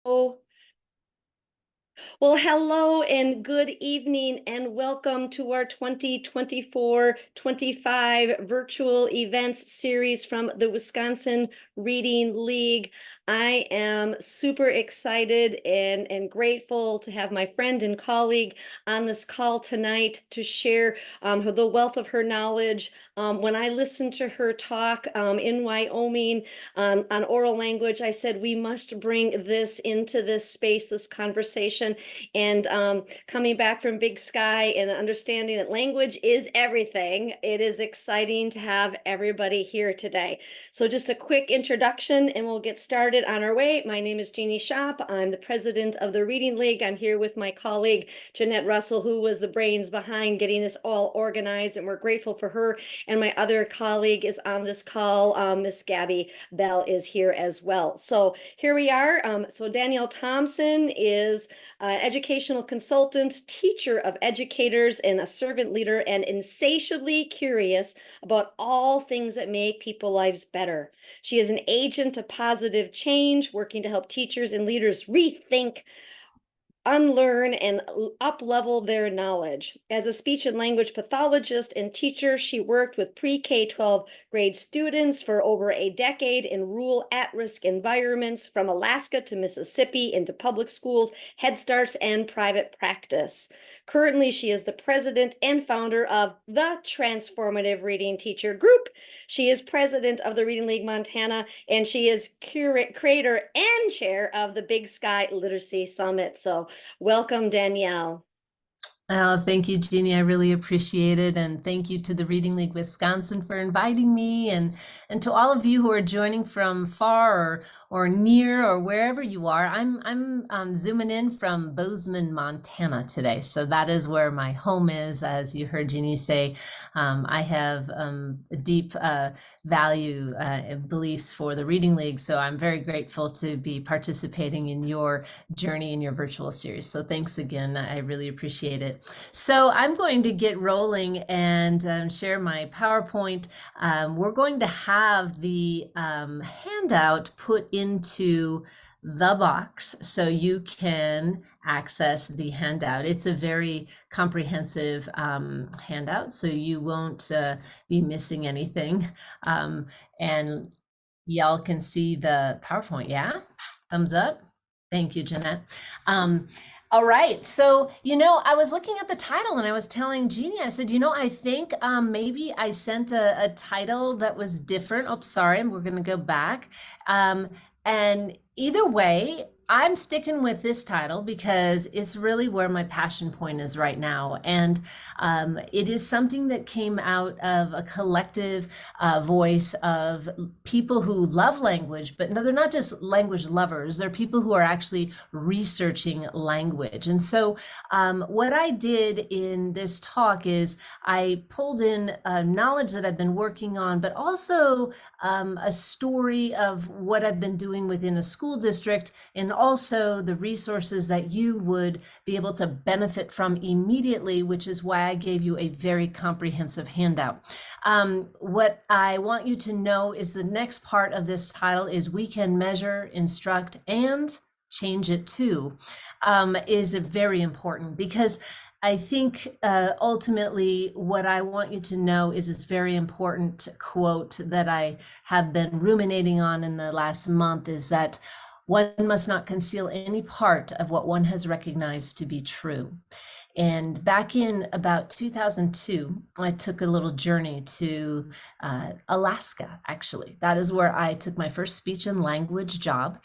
Oh, well, hello and good evening, and welcome to our 2024-25 virtual events series from the Wisconsin Reading League. I am super excited and grateful to have my friend and colleague on this call tonight to share the wealth of her knowledge. When I listened to her talk in Wyoming on oral language, I said we must bring this into this space, this conversation. And coming back from Big Sky and understanding that language is everything, it is exciting to have everybody here today. So just a quick introduction and we'll get started on our way. My name is Jeannie Shop. I'm the president of the Reading League. I'm here with my colleague, Jeanette Russell, who was the brains behind getting us all organized, and we're grateful for her. And my other colleague is on this call. Miss Gabby Bell is here as well. So here we are. So Danielle Thompson is educational consultant, teacher of educators, and a servant leader, and insatiably curious about all things that make people's lives better. She is an agent of positive change, working to help teachers and leaders rethink, unlearn, and up-level their knowledge. As a speech and language pathologist and teacher, she worked with pre-K-12 grade students for over a decade in rural at-risk environments from Alaska to Mississippi, into public schools, Head Starts, and private practice. Currently, she is the president and founder of the Transformative Reading Teacher Group. She is president of the Reading League Montana, and she is creator and chair of the Big Sky Literacy Summit. So welcome, Danielle. Oh, thank you, Jeannie. I really appreciate it. And thank you to the Reading League Wisconsin for inviting me, and to all of you who are joining from far or near or wherever you are. I'm zooming in from Bozeman, Montana today. So that is where my home is. As you heard Jeannie say, I have a deep value and beliefs for the Reading League. So I'm very grateful to be participating in your journey in your virtual series. So thanks again. I really appreciate it. So I'm going to get rolling and share my PowerPoint. We're going to have the handout put into the box so you can access the handout. It's a very comprehensive handout, so you won't be missing anything. And y'all can see the PowerPoint, yeah? Thumbs up. Thank you, Jeanette. All right. So, I was looking at the title and I was telling Jeannie, I said, I think maybe I sent a title that was different. Oh, sorry. We're going to go back. And either way, I'm sticking with this title because it's really where my passion point is right now. And it is something that came out of a collective voice of people who love language, but no, they're not just language lovers. They're people who are actually researching language. And so what I did in this talk is I pulled in knowledge that I've been working on, but also a story of what I've been doing within a school district, and also the resources that you would be able to benefit from immediately, which is why I gave you a very comprehensive handout. What I want you to know is the next part of this title is we can measure, instruct, and change it too, is very important, because I think ultimately what I want you to know is this very important quote that I have been ruminating on in the last month, is that one must not conceal any part of what one has recognized to be true. And back in about 2002, I took a little journey to Alaska, actually. That is where I took my first speech and language job.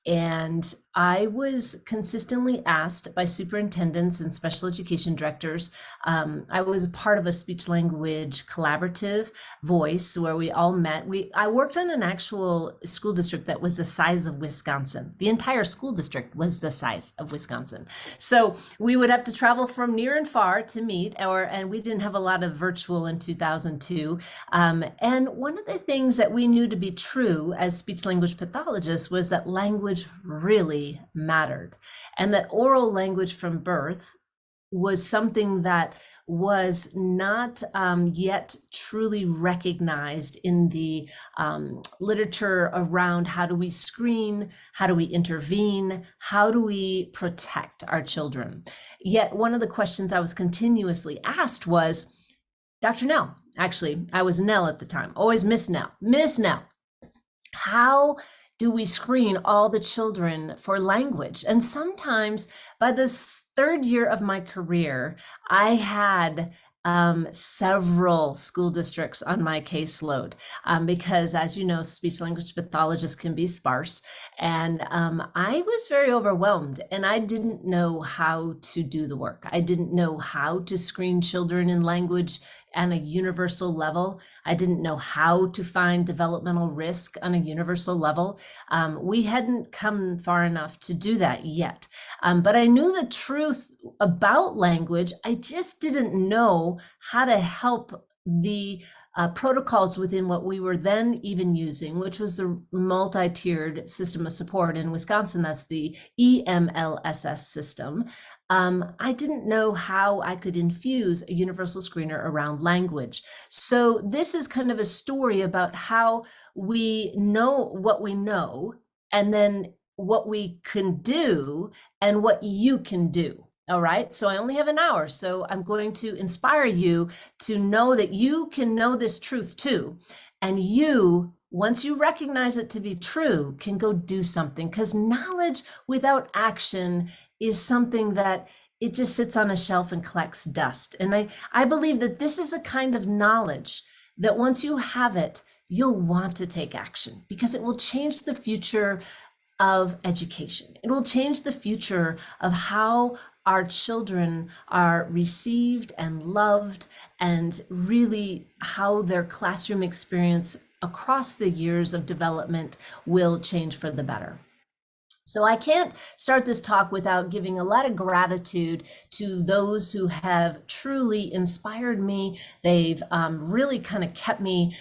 And I was consistently asked by superintendents and special education directors. I was part of a speech language collaborative voice where we all met. I worked on an actual school district that was the size of Wisconsin. The entire school district was the size of Wisconsin. So we would have to travel from near and far to meet, and we didn't have a lot of virtual in 2002. And one of the things that we knew to be true as speech language pathologists was that language really mattered, and that oral language from birth was something that was not yet truly recognized in the literature around how do we screen, how do we intervene, how do we protect our children. Yet one of the questions I was continuously asked was, Dr. Nell, actually, I was Nell at the time, always Miss Nell, Miss Nell, how do we screen all the children for language? And sometimes by the third year of my career, I had several school districts on my caseload because, as you know, speech language pathologists can be sparse. And I was very overwhelmed, and I didn't know how to do the work. I didn't know how to screen children in language on a universal level. I didn't know how to find developmental risk on a universal level. We hadn't come far enough to do that yet. But I knew the truth about language. I just didn't know how to help the protocols within what we were then even using, which was the multi-tiered system of support in Wisconsin. That's the EMLSS system. I didn't know how I could infuse a universal screener around language. So this is kind of a story about how we know what we know, and then what we can do and what you can do. All right. So I only have an hour. So I'm going to inspire you to know that you can know this truth too. And you, once you recognize it to be true, can go do something, because knowledge without action is something that it just sits on a shelf and collects dust. And I believe that this is a kind of knowledge that once you have it, you'll want to take action, because it will change the future of education. It will change the future of how our children are received and loved, and really how their classroom experience across the years of development will change for the better. So I can't start this talk without giving a lot of gratitude to those who have truly inspired me. They've really kind of kept me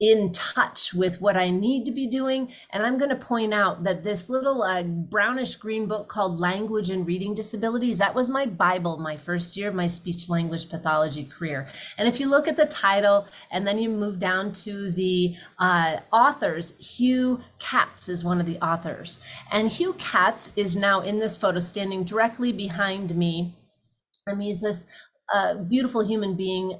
in touch with what I need to be doing. And I'm going to point out that this little brownish green book called Language and Reading Disabilities, that was my Bible my first year of my speech language pathology career. And if you look at the title and then you move down to the authors, Hugh Katz is one of the authors. And Hugh Katz is now in this photo standing directly behind me. He's this beautiful human being,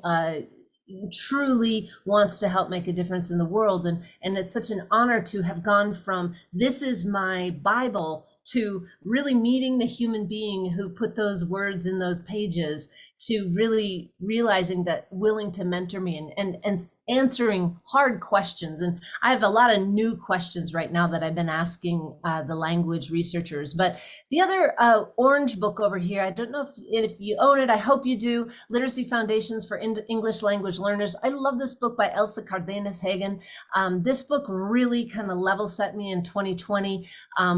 truly wants to help make a difference in the world. And it's such an honor to have gone from this is my Bible to really meeting the human being who put those words in those pages, to really realizing that willing to mentor me and answering hard questions. And I have a lot of new questions right now that I've been asking the language researchers. But the other orange book over here, I don't know if you own it, I hope you do, Literacy Foundations for English Language Learners. I love this book by Elsa Cardenas Hagen. This book really kind of level set me in 2020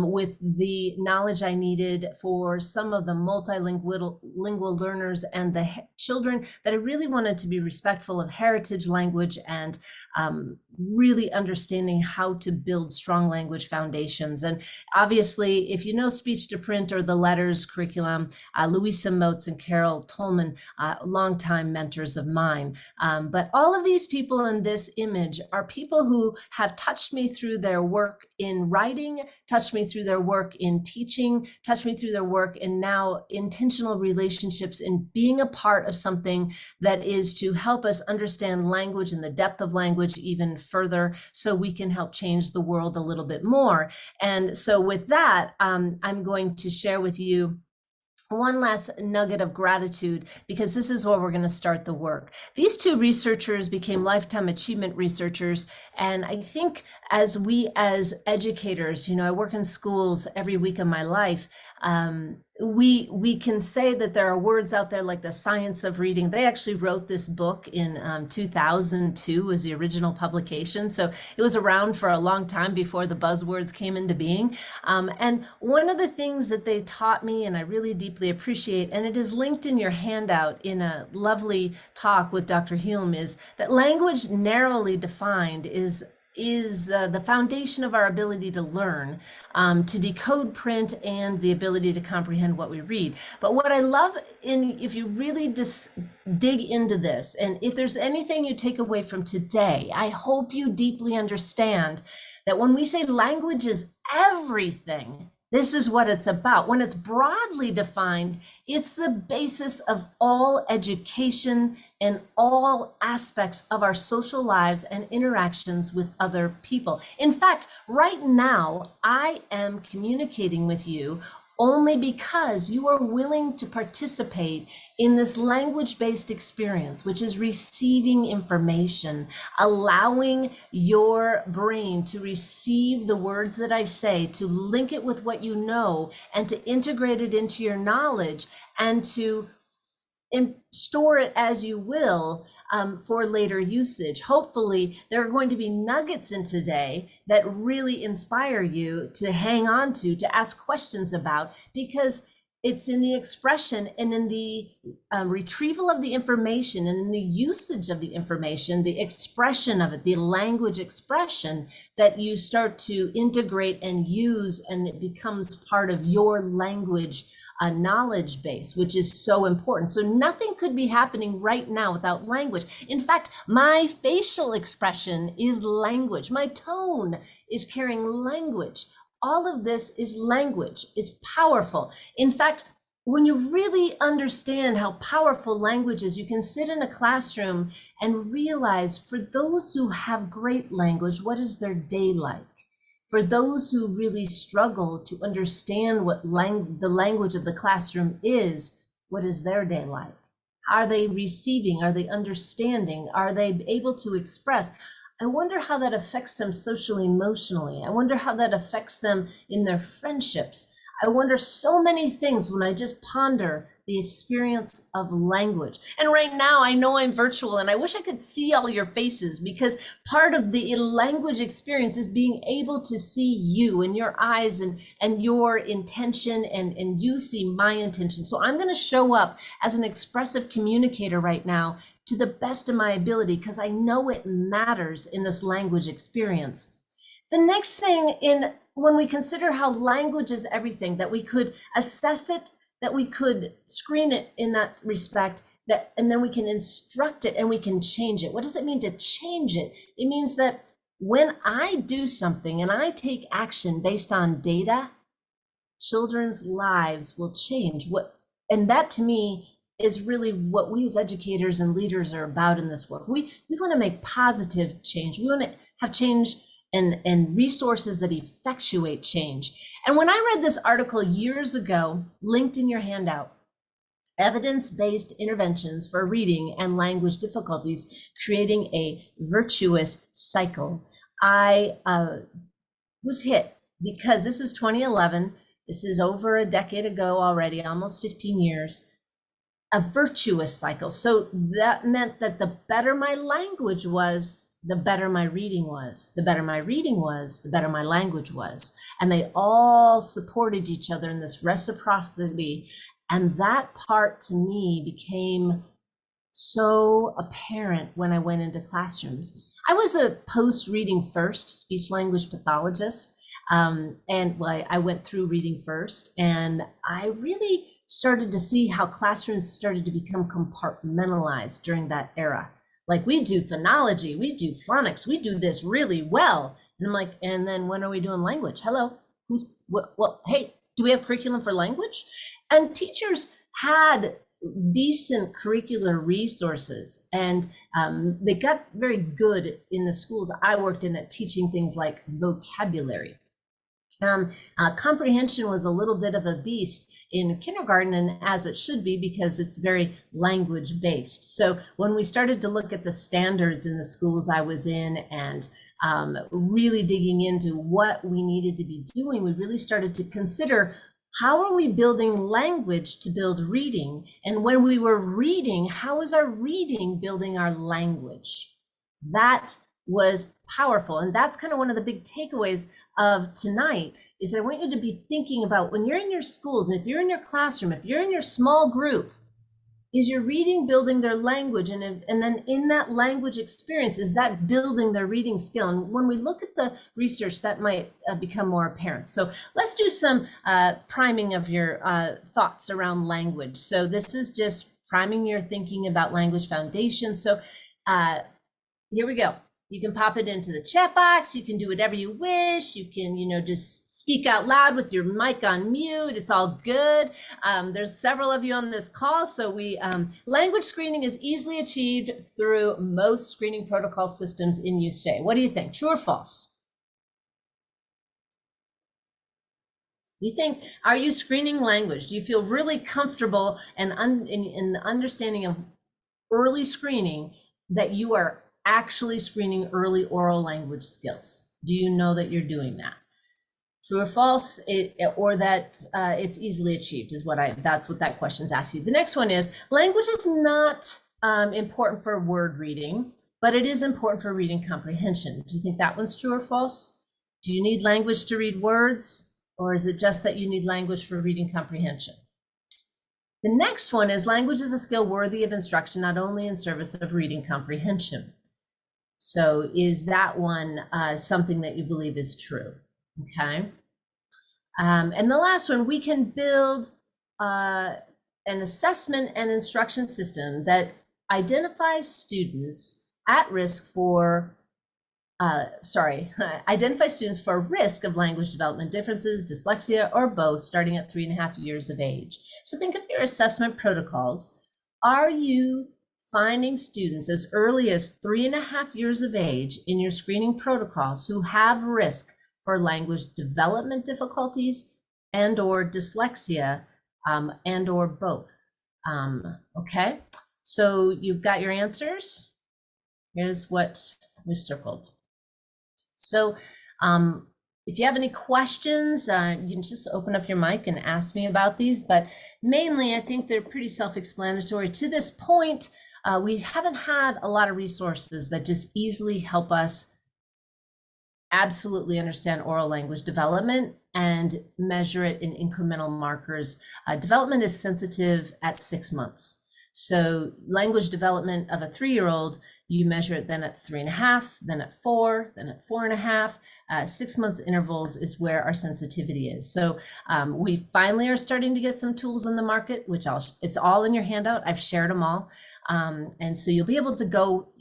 with the knowledge I needed for some of the multilingual learners and the children that I really wanted to be respectful of heritage language and really understanding how to build strong language foundations. And obviously, if you know Speech to Print or the Letters curriculum, Louisa Moats and Carol Tolman, longtime mentors of mine. But all of these people in this image are people who have touched me through their work in writing, touched me through their work in teaching, touched me through their work in now intentional relationships, in being a part of something that is to help us understand language and the depth of language even further, so we can help change the world a little bit more. And so with that, I'm going to share with you one last nugget of gratitude, because this is where we're going to start the work. These two researchers became lifetime achievement researchers. And I think as we as educators, you know, I work in schools every week of my life, we can say that there are words out there like the science of reading. They actually wrote this book in 2002 was the original publication. So it was around for a long time before the buzzwords came into being. And one of the things that they taught me, and I really deeply appreciate, and it is linked in your handout in a lovely talk with Dr. Hume, is that language narrowly defined is is the foundation of our ability to learn, to decode print, and the ability to comprehend what we read. But what I love if you really just dig into this, and if there's anything you take away from today, I hope you deeply understand that when we say language is everything, this is what it's about. When it's broadly defined, it's the basis of all education and all aspects of our social lives and interactions with other people. In fact, right now, I am communicating with you only because you are willing to participate in this language-based experience, which is receiving information, allowing your brain to receive the words that I say, to link it with what you know, and to integrate it into your knowledge, and to store it as you will for later usage. Hopefully, there are going to be nuggets in today that really inspire you to hang on to ask questions about, because it's in the expression and in the retrieval of the information and in the usage of the information, the expression of it, the language expression, that you start to integrate and use, and it becomes part of your language knowledge base, which is so important. So nothing could be happening right now without language. In fact, my facial expression is language. My tone is carrying language. All of this is language, is powerful. In fact, when you really understand how powerful language is, you can sit in a classroom and realize, for those who have great language, what is their day like? For those who really struggle to understand what the language of the classroom is, what is their day like? Are they receiving? Are they understanding? Are they able to express? I wonder how that affects them socially, emotionally. I wonder how that affects them in their friendships. I wonder so many things when I just ponder the experience of language. And right now, I know I'm virtual, and I wish I could see all your faces, because part of the language experience is being able to see you and your eyes and your intention, and you see my intention. So I'm going to show up as an expressive communicator right now to the best of my ability, because I know it matters in this language experience. The next thing, when we consider how language is everything, that we could assess it, that we could screen it in that respect, and then we can instruct it and we can change it. What does it mean to change it? It means that when I do something and I take action based on data, children's lives will change. And that, to me, is really what we as educators and leaders are about in this work. We want to make positive change. We want to have change and resources that effectuate change. And when I read this article years ago, linked in your handout, Evidence-Based Interventions for Reading and Language Difficulties, Creating a Virtuous Cycle, I was hit, because this is 2011. This is over a decade ago already, almost 15 years. A virtuous cycle. So that meant that the better my language was, the better my reading was. The better my reading was, the better my language was. And they all supported each other in this reciprocity. And that part, to me, became so apparent when I went into classrooms. I was a post-reading first speech language pathologist. I went through reading first, and I really started to see how classrooms started to become compartmentalized during that era. Like, we do phonology, we do phonics, we do this really well. And I'm like, and then when are we doing language? Hello, hey, do we have curriculum for language? And teachers had decent curricular resources, and they got very good in the schools I worked in at teaching things like vocabulary. Comprehension was a little bit of a beast in kindergarten, and as it should be, because it's very language based. So when we started to look at the standards in the schools I was in, and really digging into what we needed to be doing, we really started to consider, how are we building language to build reading? And when we were reading, how is our reading building our language? That was powerful. And that's kind of one of the big takeaways of tonight, is I want you to be thinking about, when you're in your schools, and if you're in your classroom, if you're in your small group, is your reading building their language? And then in that language experience, is that building their reading skill? And when we look at the research, that might become more apparent. So let's do some priming of your thoughts around language. So this is just priming your thinking about language foundation. So here we go. You can pop it into the chat box. You can do whatever you wish. You can, just speak out loud with your mic on mute. It's all good. There's several of you on this call. So language screening is easily achieved through most screening protocol systems in use today. What do you think? True or false? Are you screening language? Do you feel really comfortable and in the understanding of early screening that you are actually screening early oral language skills? Do you know that you're doing that? True or false, or that it's easily achieved is that's what that question's asking you. The next one is, language is not important for word reading, but it is important for reading comprehension. Do you think that one's true or false? Do you need language to read words, or is it just that you need language for reading comprehension? The next one is, language is a skill worthy of instruction, not only in service of reading comprehension. So is that one something that you believe is true? Okay. And the last one, we can build an assessment and instruction system that identifies students at risk for identify students for risk of language development differences, dyslexia, or both, starting at 3.5 years of age. So think of your assessment protocols. Are you finding students as early as 3.5 years of age in your screening protocols who have risk for language development difficulties and or dyslexia and or both? Okay, so you've got your answers. Here's what we've circled. So if you have any questions, you can just open up your mic and ask me about these, but mainly I think they're pretty self-explanatory. To this point, we haven't had a lot of resources that just easily help us absolutely understand oral language development and measure it in incremental markers. Development is sensitive at 6 months. So language development of a 3-year-old, you measure it then at 3.5, then at 4, then at 4.5. 6 months intervals is where our sensitivity is. So we finally are starting to get some tools in the market, which it's all in your handout. I've shared them all. And so you'll be able to go,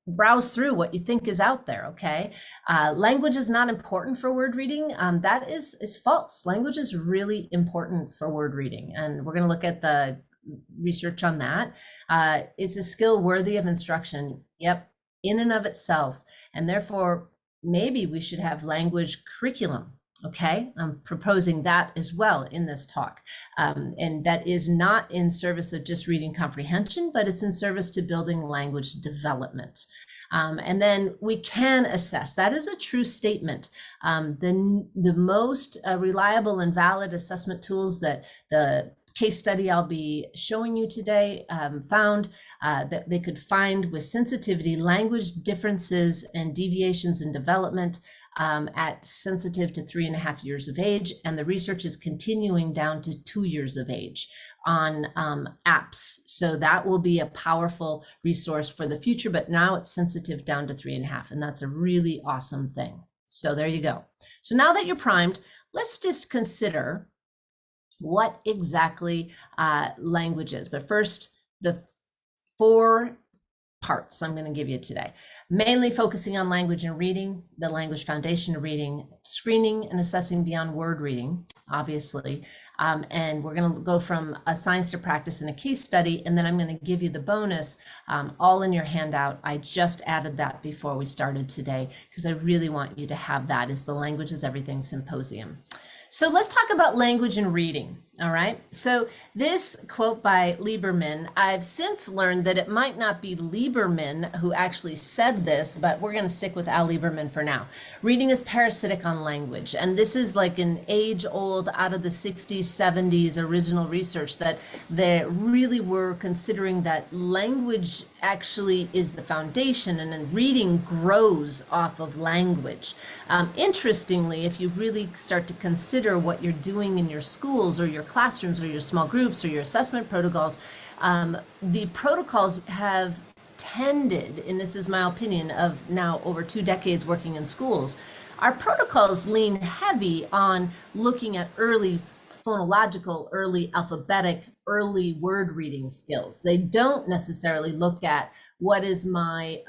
browse through what you think is out there. Okay. Language is not important for word reading. That is false. Language is really important for word reading. And we're going to look at the research on that. Is a skill worthy of instruction? Yep, in and of itself. And therefore, maybe we should have language curriculum. Okay, I'm proposing that as well in this talk. And that is not in service of just reading comprehension, but it's in service to building language development. And then we can assess. That is a true statement. The most reliable and valid assessment tools that the case study I'll be showing you today found that they could find with sensitivity language differences and deviations in development at sensitive to 3.5 years of age. And the research is continuing down to 2 years of age on apps. So that will be a powerful resource for the future, but now it's sensitive down to 3.5. And that's a really awesome thing. So there you go. So now that you're primed, let's just consider what exactly language is. But first, the 4 parts I'm going to give you today, mainly focusing on language and reading, the language foundation of reading, screening and assessing beyond word reading, obviously. And we're going to go from a science to practice in a case study. And then I'm going to give you the bonus all in your handout. I just added that before we started today, because I really want you to have that as the Language is Everything Symposium. So let's talk about language and reading. All right. So this quote by Lieberman, I've since learned that it might not be Lieberman who actually said this, but we're going to stick with Al Lieberman for now. Reading is parasitic on language. And this is like an age old, out of the 60s, 70s original research that they really were considering that language actually is the foundation, and then reading grows off of language. Interestingly, if you really start to consider what you're doing in your schools or your classrooms or your small groups or your assessment protocols, the protocols have tended, and this is my opinion of now over 2 decades working in schools, our protocols lean heavy on looking at early phonological, early alphabetic, early word reading skills. They don't necessarily look at what is my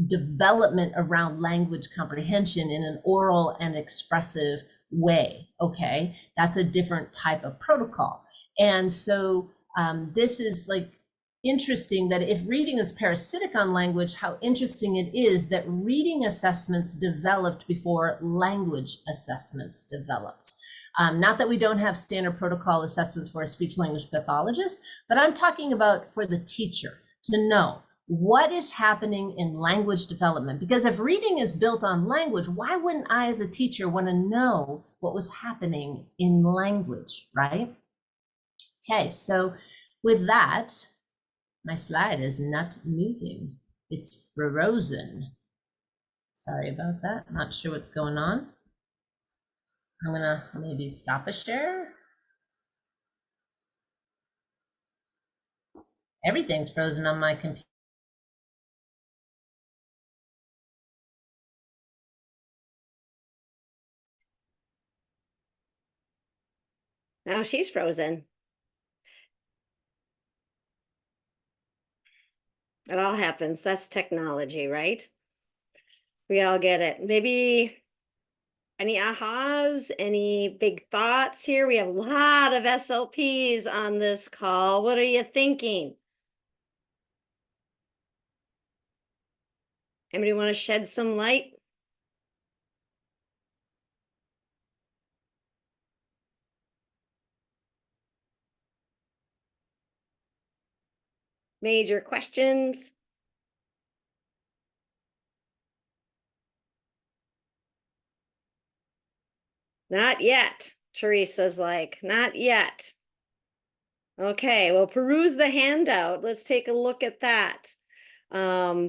development around language comprehension in an oral and expressive way. Okay, that's a different type of protocol. And so this is like interesting that if reading is parasitic on language, how interesting it is that reading assessments developed before language assessments developed. Not that we don't have standard protocol assessments for a speech language pathologist, but I'm talking about for the teacher to know what is happening in language development. Because if reading is built on language, why wouldn't I as a teacher want to know what was happening in language, right? Okay, so with that, my slide is not moving. It's frozen. Sorry about that. Not sure what's going on. I'm gonna maybe stop a share. Everything's frozen on my computer. Now she's frozen. It all happens. That's technology, right? We all get it. Maybe any ahas, any big thoughts here? We have a lot of SLPs on this call. What are you thinking? Anybody want to shed some light? Major questions? Not yet. Teresa's like, not yet. Okay, well, peruse the handout. Let's take a look at that.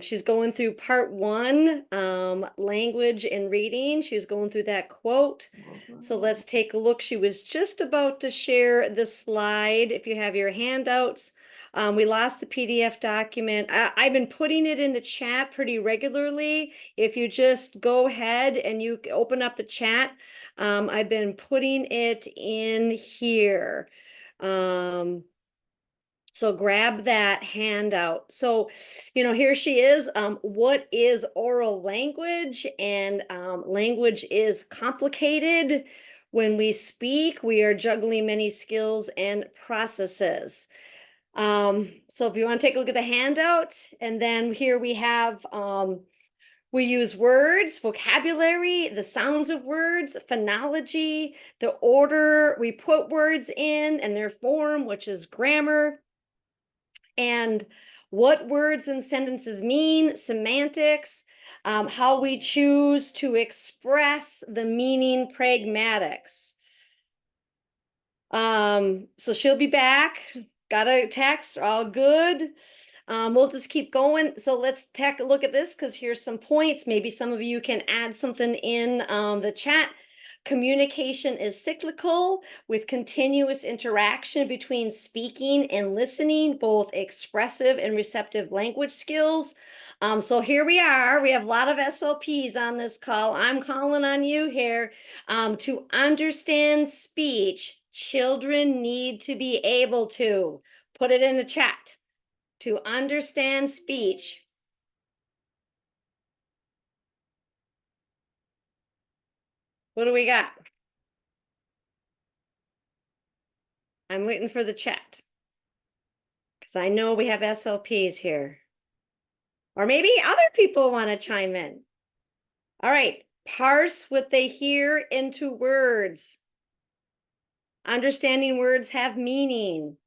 She's going through part 1, language and reading. She's going through that quote. So let's take a look. She was just about to share the slide. If you have your handouts, we lost the PDF document. I've been putting it in the chat pretty regularly. If you just go ahead and you open up the chat, I've been putting it in here. So grab that handout. So, here she is. What is oral language? And language is complicated. When we speak, we are juggling many skills and processes. So if you want to take a look at the handout, and then here we have, we use words, vocabulary, the sounds of words, phonology, the order we put words in and their form, which is grammar, and what words and sentences mean, semantics, how we choose to express the meaning, pragmatics. So she'll be back. Got a text, all good. We'll just keep going. So let's take a look at this because here's some points. Maybe some of you can add something in the chat. Communication is cyclical with continuous interaction between speaking and listening, both expressive and receptive language skills. So here we are. We have a lot of SLPs on this call. I'm calling on you here to understand speech. Children need to be able to put it in the chat. To understand speech. What do we got? I'm waiting for the chat because I know we have SLPs here. Or maybe other people want to chime in. All right, parse what they hear into words. Understanding words have meaning.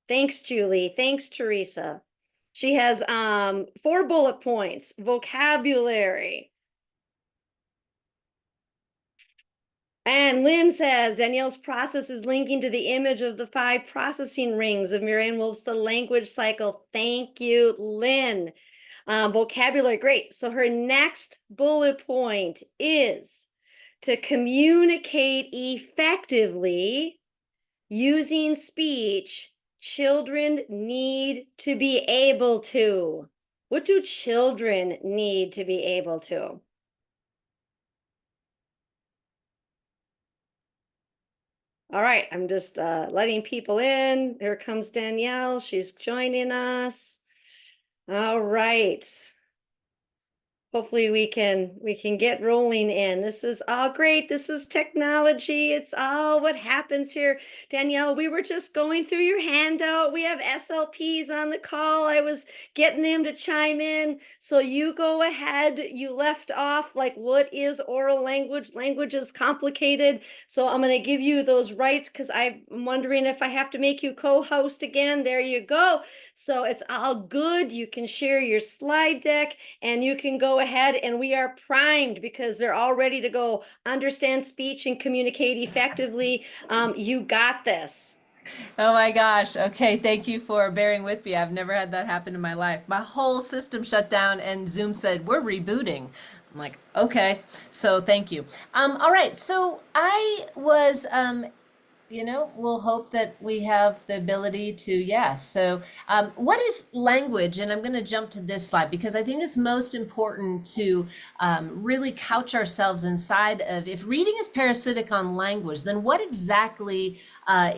Thanks, Julie. Thanks, Teresa. She has 4 bullet points. Vocabulary. And Lynn says, Danielle's process is linking to the image of the 5 processing rings of Marianne Wolf's The Language Cycle. Thank you, Lynn. Vocabulary, great. So her next bullet point is to communicate effectively Using speech, children need to be able to. What do children need to be able to? All right, I'm just letting people in. Here comes Danielle. She's joining us. All right. Hopefully we can get rolling in. This is all great. This is technology. It's all what happens here. Danielle, we were just going through your handout. We have SLPs on the call. I was getting them to chime in. So you go ahead. You left off like, what is oral language? Language is complicated. So I'm going to give you those rights because I'm wondering if I have to make you co-host again. There you go. So it's all good. You can share your slide deck and you can go ahead, and we are primed because they're all ready to go understand speech and communicate effectively. You got this. Oh my gosh. Okay. Thank you for bearing with me. I've never had that happen in my life. My whole system shut down and Zoom said, we're rebooting. I'm like, okay. So thank you. All right. So I was, we'll hope that we have the ability to, yes. So what is language? And I'm going to jump to this slide because I think it's most important to really couch ourselves inside of, if reading is parasitic on language, then what exactly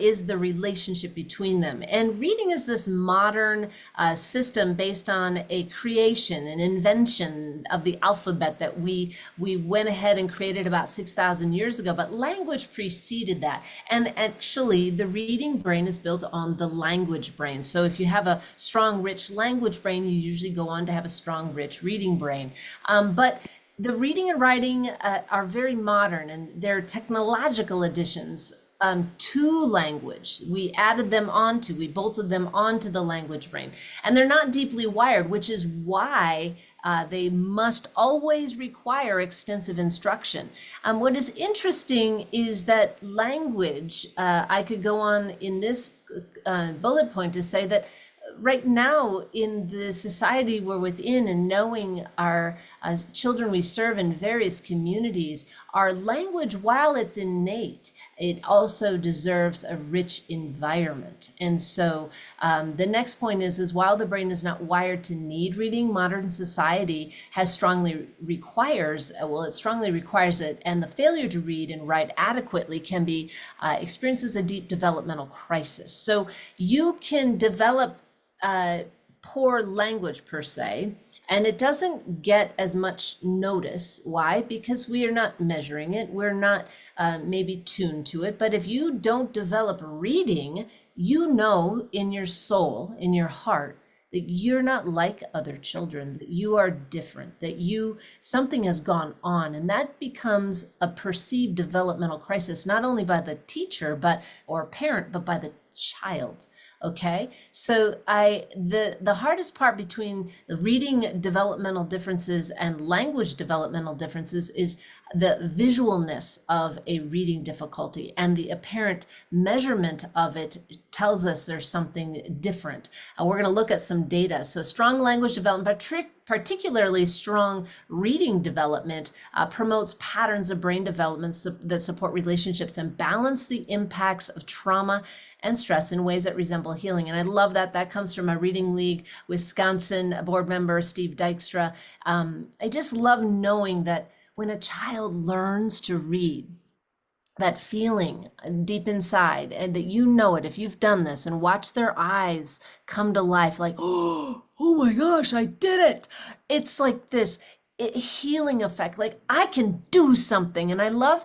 is the relationship between them? And reading is this modern system based on a creation, an invention of the alphabet that we went ahead and created about 6,000 years ago. But language preceded that. And actually, the reading brain is built on the language brain. So if you have a strong, rich language brain, you usually go on to have a strong, rich reading brain. But the reading and writing are very modern, and they're technological additions to language. We added them onto, we bolted them onto the language brain. And they're not deeply wired, which is why they must always require extensive instruction. What is interesting is that language, I could go on in this bullet point to say that right now in the society we're within, and knowing our children we serve in various communities, our language, while it's innate, it also deserves a rich environment. And so the next point is while the brain is not wired to need reading, modern society has strongly requires it, and the failure to read and write adequately can be experienced as a deep developmental crisis. So you can develop poor language per se, and it doesn't get as much notice. Why? Because we are not measuring it. We're not maybe tuned to it. But if you don't develop reading, you know in your soul, in your heart, that you're not like other children, that you are different, that something has gone on, and that becomes a perceived developmental crisis, not only by the teacher or parent, but by the child. Okay, so the hardest part between the reading developmental differences and language developmental differences is the visualness of a reading difficulty, and the apparent measurement of it tells us there's something different. We're going to look at some data. So strong language development, particularly strong reading development, promotes patterns of brain development that support relationships and balance the impacts of trauma and stress in ways that resemble healing. And I love that. That comes from my Reading League Wisconsin board member, Steve Dykstra. I just love knowing that when a child learns to read, that feeling deep inside, and that you know it if you've done this, and watch their eyes come to life like, oh my gosh, I did it. It's like this healing effect, like I can do something. And I love,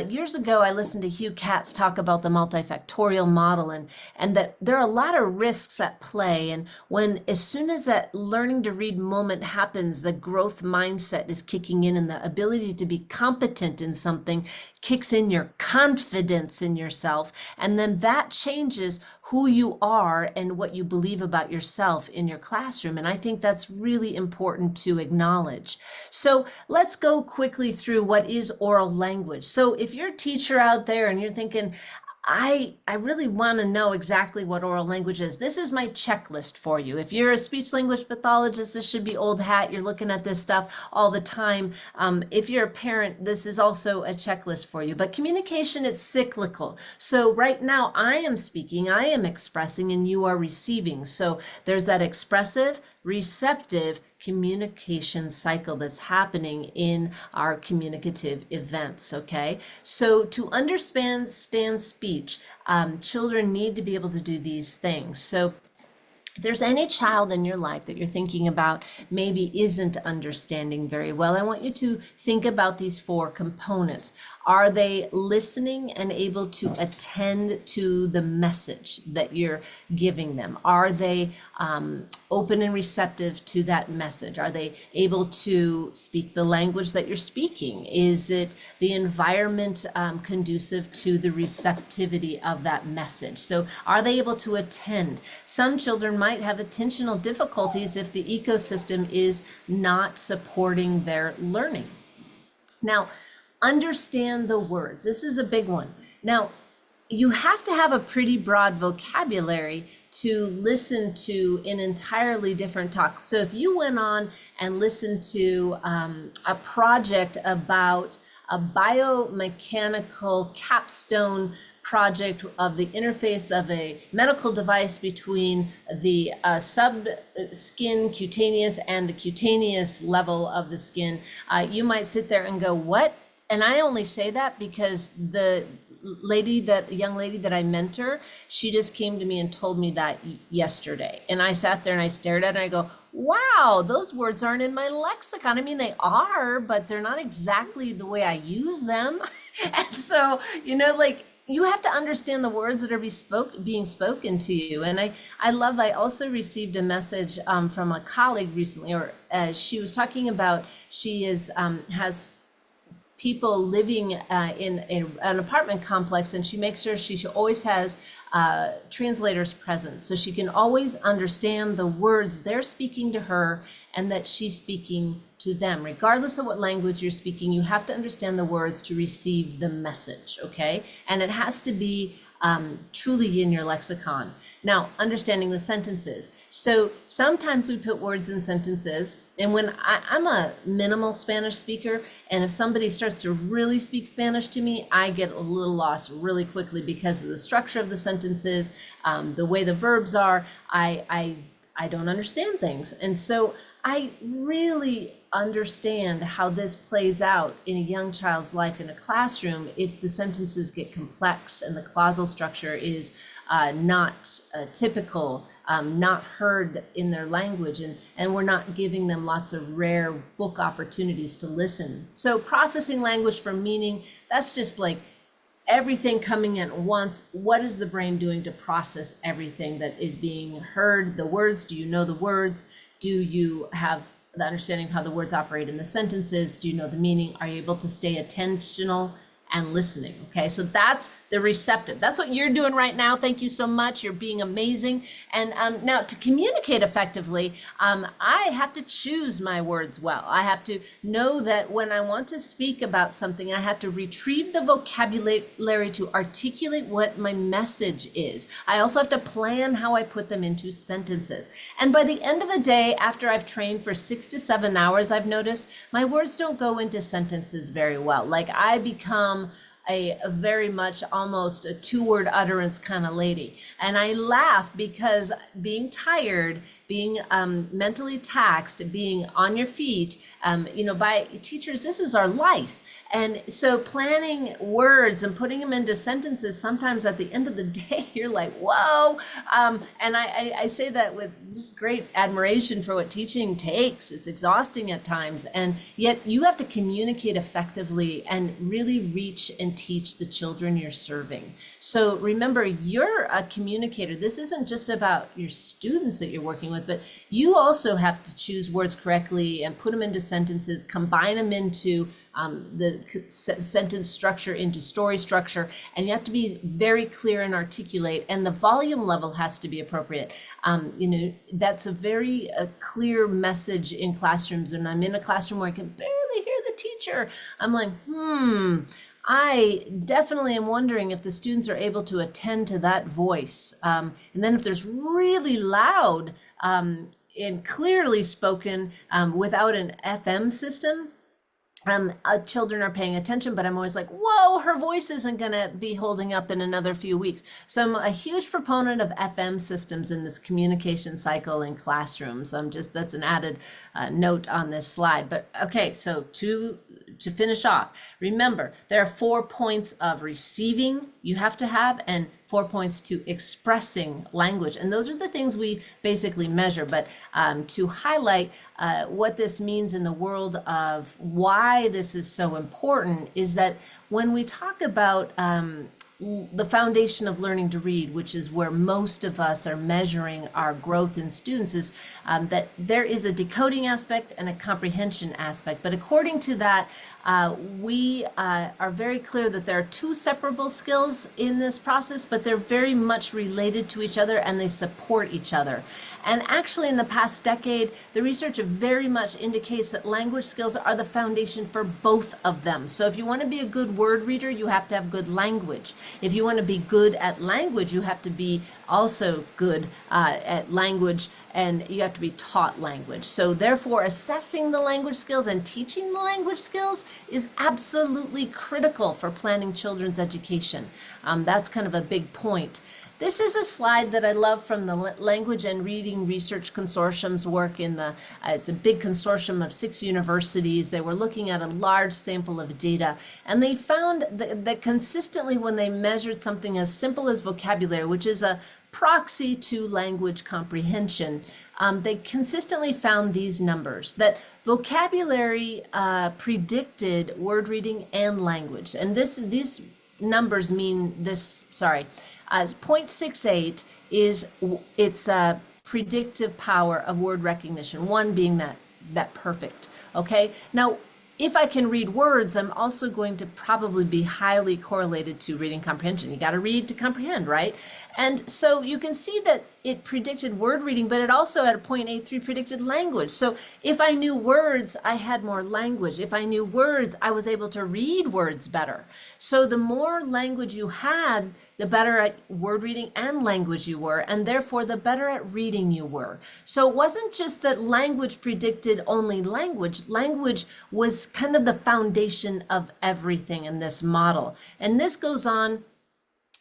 years ago, I listened to Hugh Katz talk about the multifactorial model, and that there are a lot of risks at play. And as soon as that learning to read moment happens, the growth mindset is kicking in, and the ability to be competent in something kicks in, your confidence in yourself. And then that changes who you are and what you believe about yourself in your classroom. And I think that's really important to acknowledge. So let's go quickly through what is oral language. So if you're a teacher out there and you're thinking, I really want to know exactly what oral language is. This is my checklist for you. If you're a speech language pathologist, this should be old hat. You're looking at this stuff all the time. If you're a parent, this is also a checklist for you. But communication is cyclical. So right now I am speaking, I am expressing, and you are receiving. So there's that expressive, receptive communication cycle that's happening in our communicative events. Okay, so to understand speech, children need to be able to do these things. So if there's any child in your life that you're thinking about maybe isn't understanding very well, I want you to think about these four components. Are they listening and able to attend to the message that you're giving them? Are they open and receptive to that message? Are they able to speak the language that you're speaking? Is it the environment conducive to the receptivity of that message? So are they able to attend? Some children might have attentional difficulties if the ecosystem is not supporting their learning. Now, understand the words. This is a big one. Now, you have to have a pretty broad vocabulary to listen to an entirely different talk. So if you went on and listened to a project about a biomechanical capstone project of the interface of a medical device between the sub-skin cutaneous and the cutaneous level of the skin, you might sit there and go, what? And I only say that because the young lady that I mentor, she just came to me and told me that yesterday. And I sat there and I stared at it and I go, wow, those words aren't in my lexicon. I mean, they are, but they're not exactly the way I use them. And so, like, you have to understand the words that are being spoken to you. And I also received a message from a colleague recently, or she was talking about, she has people living in an apartment complex, and she makes sure she always has translators present, so she can always understand the words they're speaking to her and that she's speaking to them. Regardless of what language you're speaking, you have to understand the words to receive the message, okay? And it has to be truly in your lexicon. Now, understanding the sentences. So sometimes we put words in sentences, and when I'm a minimal Spanish speaker, and if somebody starts to really speak Spanish to me, I get a little lost really quickly because of the structure of the sentences, the way the verbs are. I don't understand things. And so I really understand how this plays out in a young child's life in a classroom if the sentences get complex and the clausal structure is not typical, not heard in their language, and we're not giving them lots of rare book opportunities to listen. So processing language for meaning, that's just like everything coming in at once. What is the brain doing to process everything that is being heard? The words, do you know the words? Do you have the understanding of how the words operate in the sentences? Do you know the meaning? Are you able to stay attentional and listening? Okay, so that's the receptive. That's what you're doing right now. Thank you so much. You're being amazing. And now to communicate effectively, I have to choose my words well. I have to know that when I want to speak about something, I have to retrieve the vocabulary to articulate what my message is. I also have to plan how I put them into sentences. And by the end of a day, after I've trained for 6 to 7 hours, I've noticed my words don't go into sentences very well. Like I become a very much almost a 2-word utterance kind of lady. And I laugh because being tired, being mentally taxed, being on your feet, by teachers, this is our life. And so planning words and putting them into sentences, sometimes at the end of the day, you're like, whoa. And I say that with just great admiration for what teaching takes. It's exhausting at times. And yet you have to communicate effectively and really reach and teach the children you're serving. So remember, you're a communicator. This isn't just about your students that you're working with, but you also have to choose words correctly and put them into sentences, combine them into the sentence structure, into story structure, and you have to be very clear and articulate, and the volume level has to be appropriate. That's a very clear message in classrooms. And I'm in a classroom where I can barely hear the teacher. I'm like, I definitely am wondering if the students are able to attend to that voice. And then if there's really loud and clearly spoken without an FM system, children are paying attention, but I'm always like, whoa, her voice isn't going to be holding up in another few weeks. So I'm a huge proponent of FM systems in this communication cycle in classrooms. That's an added note on this slide. But okay, so to finish off, remember, there are 4 points of receiving you have to have and 4 points to expressing language. And those are the things we basically measure. But to highlight what this means in the world of why this is so important is that when we talk about the foundation of learning to read, which is where most of us are measuring our growth in students, is that there is a decoding aspect and a comprehension aspect. But according to that, we are very clear that there are 2 separable skills in this process, but they're very much related to each other and they support each other. And actually in the past decade, the research very much indicates that language skills are the foundation for both of them. So if you want to be a good word reader, you have to have good language. If you want to be good at language, you have to be also good at language, and you have to be taught language. So therefore, assessing the language skills and teaching the language skills is absolutely critical for planning children's education. That's kind of a big point. This is a slide that I love from the Language and Reading Research Consortium's work in the, it's a big consortium of 6 universities. They were looking at a large sample of data, and they found that consistently when they measured something as simple as vocabulary, which is a proxy to language comprehension, they consistently found these numbers, that vocabulary predicted word reading and language. And these numbers mean this, as 0.68 is its predictive power of word recognition, 1 being that perfect. Okay, now if I can read words, I'm also going to probably be highly correlated to reading comprehension. You got to read to comprehend, right? And so you can see that it predicted word reading, but it also at a 0.83 predicted language. So if I knew words, I had more language. If I knew words, I was able to read words better. So the more language you had, the better at word reading and language you were, and therefore the better at reading you were. So it wasn't just that language predicted only language. Language was kind of the foundation of everything in this model. And this goes on.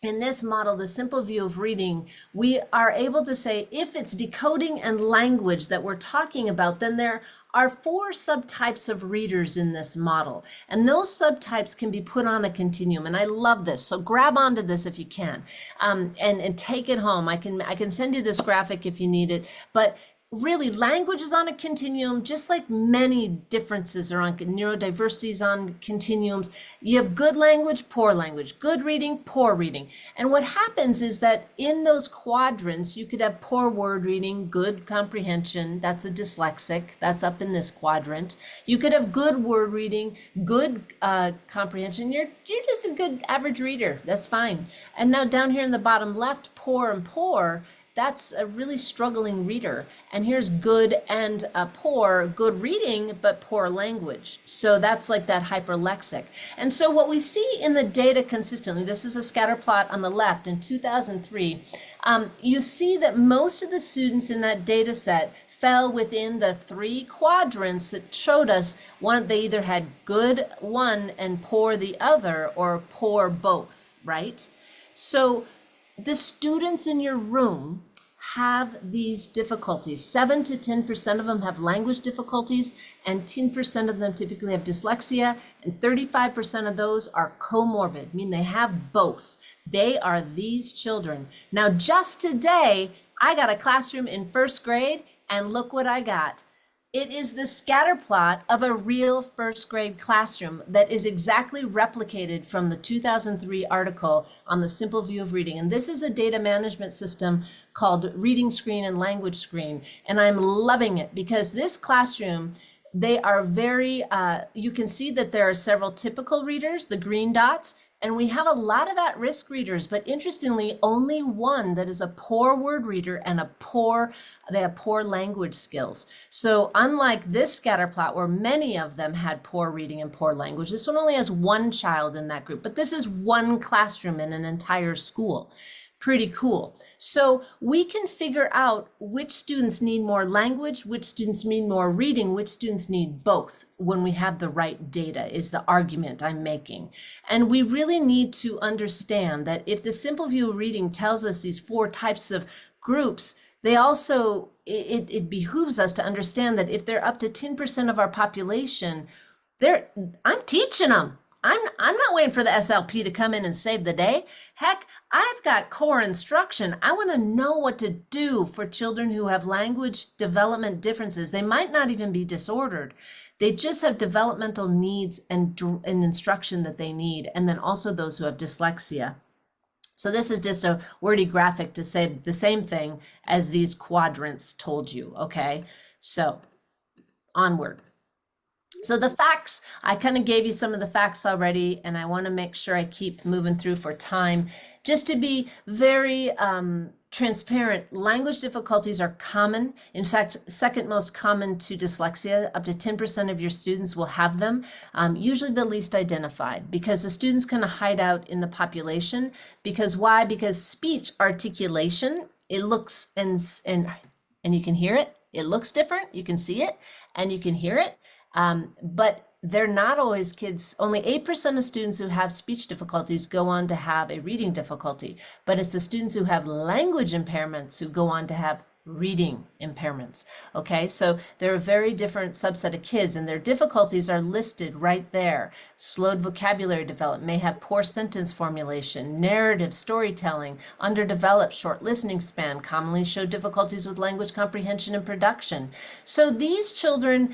In this model, the simple view of reading, we are able to say if it's decoding and language that we're talking about, then there are 4 subtypes of readers in this model. And those subtypes can be put on a continuum. And I love this. So grab onto this if you can, and take it home. I can send you this graphic if you need it. But really, language is on a continuum, just like many differences are on neurodiversities on continuums. You have good language, poor language, good reading, poor reading. And what happens is that in those quadrants, you could have poor word reading, good comprehension. That's a dyslexic. That's up in this quadrant. You could have good word reading, good comprehension. You're just a good average reader. That's fine. And now down here in the bottom left, poor and poor, that's a really struggling reader. And here's good and poor, good reading, but poor language. So that's like that hyperlexic. And so what we see in the data consistently, this is a scatter plot on the left in 2003, you see that most of the students in that data set fell within the 3 quadrants that showed us they either had good one and poor the other, or poor both, right? So the students in your room have these difficulties. 7 to 10% of them have language difficulties, and 10% of them typically have dyslexia, and 35% of those are comorbid, meaning they have both. They are these children. Now, just today, I got a classroom in 1st grade, and look what I got. It is the scatter plot of a real 1st grade classroom that is exactly replicated from the 2003 article on the simple view of reading. And this is a data management system called LanguageScreen and LanguageScreen. And I'm loving it because this classroom, they are very, you can see that there are several typical readers, the green dots, And we have a lot of at-risk readers, but interestingly, only one that is a poor word reader and they have poor language skills. So unlike this scatter plot where many of them had poor reading and poor language, this one only has one child in that group, but this is one classroom in an entire school. Pretty cool. So we can figure out which students need more language, which students need more reading, which students need both when we have the right data, is the argument I'm making. And we really need to understand that if the simple view of reading tells us these 4 types of groups, they also, it behooves us to understand that if they're up to 10% of our population, I'm teaching them. I'm not waiting for the SLP to come in and save the day. Heck, I've got core instruction. I want to know what to do for children who have language development differences. They might not even be disordered. They just have developmental needs and instruction that they need. And then also those who have dyslexia. So this is just a wordy graphic to say the same thing as these quadrants told you, okay? So onward. So the facts, I kind of gave you some of the facts already, and I want to make sure I keep moving through for time. Just to be very transparent, language difficulties are common. In fact, second most common to dyslexia. Up to 10% of your students will have them, usually the least identified, because the students kind of hide out in the population. Because why? Because speech articulation, it looks, and you can hear it. It looks different. You can see it, and you can hear it. But they're not always kids. Only 8% of students who have speech difficulties go on to have a reading difficulty, but it's the students who have language impairments who go on to have reading impairments. Okay, so they're a very different subset of kids, and their difficulties are listed right there. Slowed vocabulary development, may have poor sentence formulation, narrative storytelling, underdeveloped short listening span, commonly show difficulties with language comprehension and production. So these children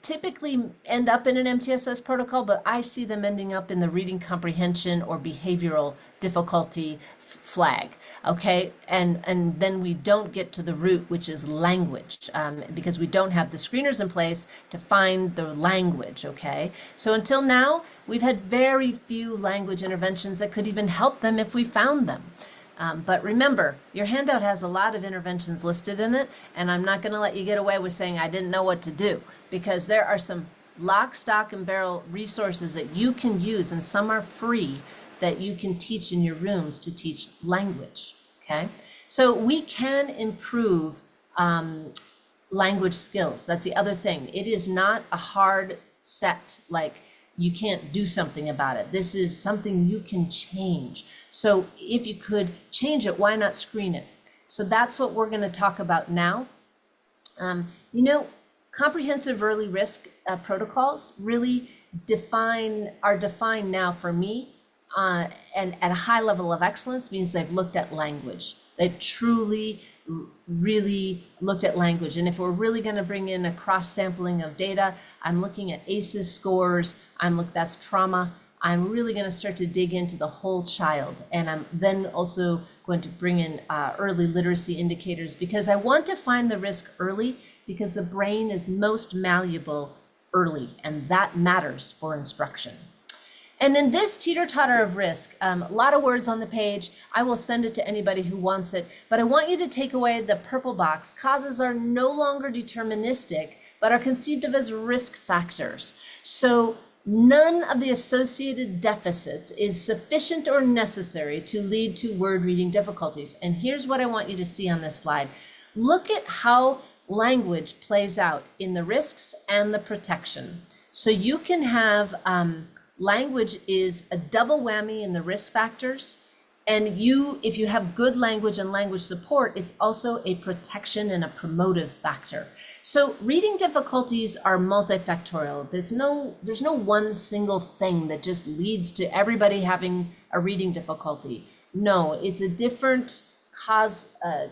typically end up in an MTSS protocol, but I see them ending up in the reading comprehension or behavioral difficulty flag, okay? And then we don't get to the root, which is language, because we don't have the screeners in place to find the language, okay? So until now, we've had very few language interventions that could even help them if we found them. But remember, your handout has a lot of interventions listed in it, and I'm not going to let you get away with saying I didn't know what to do, because there are some lock, stock, and barrel resources that you can use, and some are free, that you can teach in your rooms to teach language, okay? So we can improve language skills. That's the other thing. It is not a hard set, like, you can't do something about it. This is something you can change. So if you could change it, why not screen it? So that's what we're going to talk about now. You know, comprehensive early risk protocols really are defined now for me, and at a high level of excellence means they've looked at language. They've truly really looked at language. And if we're really going to bring in a cross sampling of data, I'm looking at ACEs scores. That's trauma. I'm really going to start to dig into the whole child. And I'm then also going to bring in early literacy indicators, because I want to find the risk early, because the brain is most malleable early, and that matters for instruction. And in this teeter-totter of risk, a lot of words on the page. I will send it to anybody who wants it, but I want you to take away the purple box. Causes are no longer deterministic, but are conceived of as risk factors. So none of the associated deficits is sufficient or necessary to lead to word reading difficulties. And here's what I want you to see on this slide. Look at how language plays out in the risks and the protection. So you can have language is a double whammy in the risk factors. And if you have good language and language support, it's also a protection and a promotive factor. So reading difficulties are multifactorial. There's no one single thing that just leads to everybody having a reading difficulty. No, it's a different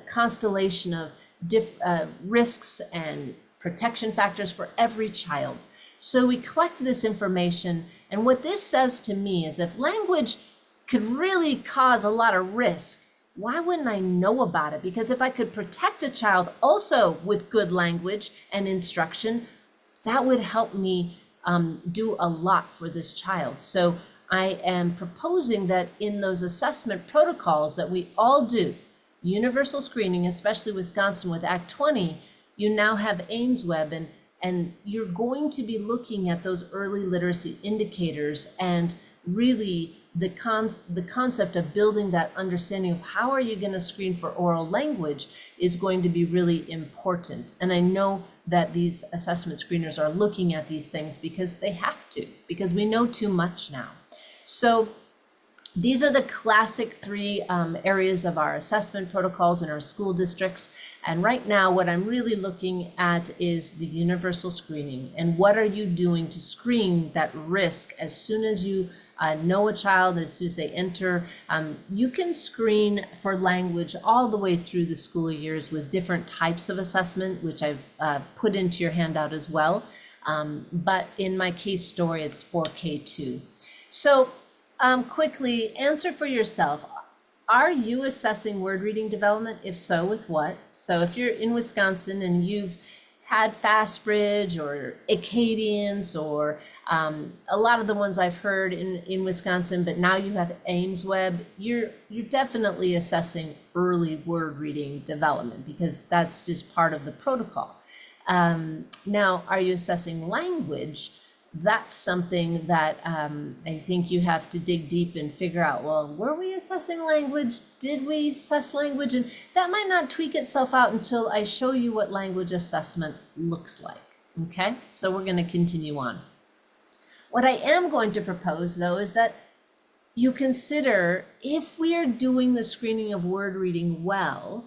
constellation of risks and protection factors for every child. So we collect this information, and what this says to me is if language could really cause a lot of risk, why wouldn't I know about it? Because if I could protect a child also with good language and instruction, that would help me do a lot for this child. So I am proposing that in those assessment protocols that we all do, universal screening, especially Wisconsin with Act 20, you now have AIMSweb, and you're going to be looking at those early literacy indicators, and really the concept of building that understanding of how are you going to screen for oral language is going to be really important. And I know that these assessment screeners are looking at these things because they have to, because we know too much now. So these are the classic three areas of our assessment protocols in our school districts. And right now, what I'm really looking at is the universal screening. And what are you doing to screen that risk as soon as you know a child, as soon as they enter? You can screen for language all the way through the school years with different types of assessment, which I've put into your handout as well. But in my case story, it's for K2. So quickly, answer for yourself. Are you assessing word reading development? If so, with what? So if you're in Wisconsin and you've had FastBridge or Acadians or a lot of the ones I've heard in Wisconsin, but now you have AIMSweb, you're definitely assessing early word reading development because that's just part of the protocol. Now, are you assessing language? That's something that I think you have to dig deep and figure out, well, were we assessing language? Did we assess language? And that might not tweak itself out until I show you what language assessment looks like, okay? So we're gonna continue on. What I am going to propose though is that you consider, if we are doing the screening of word reading well,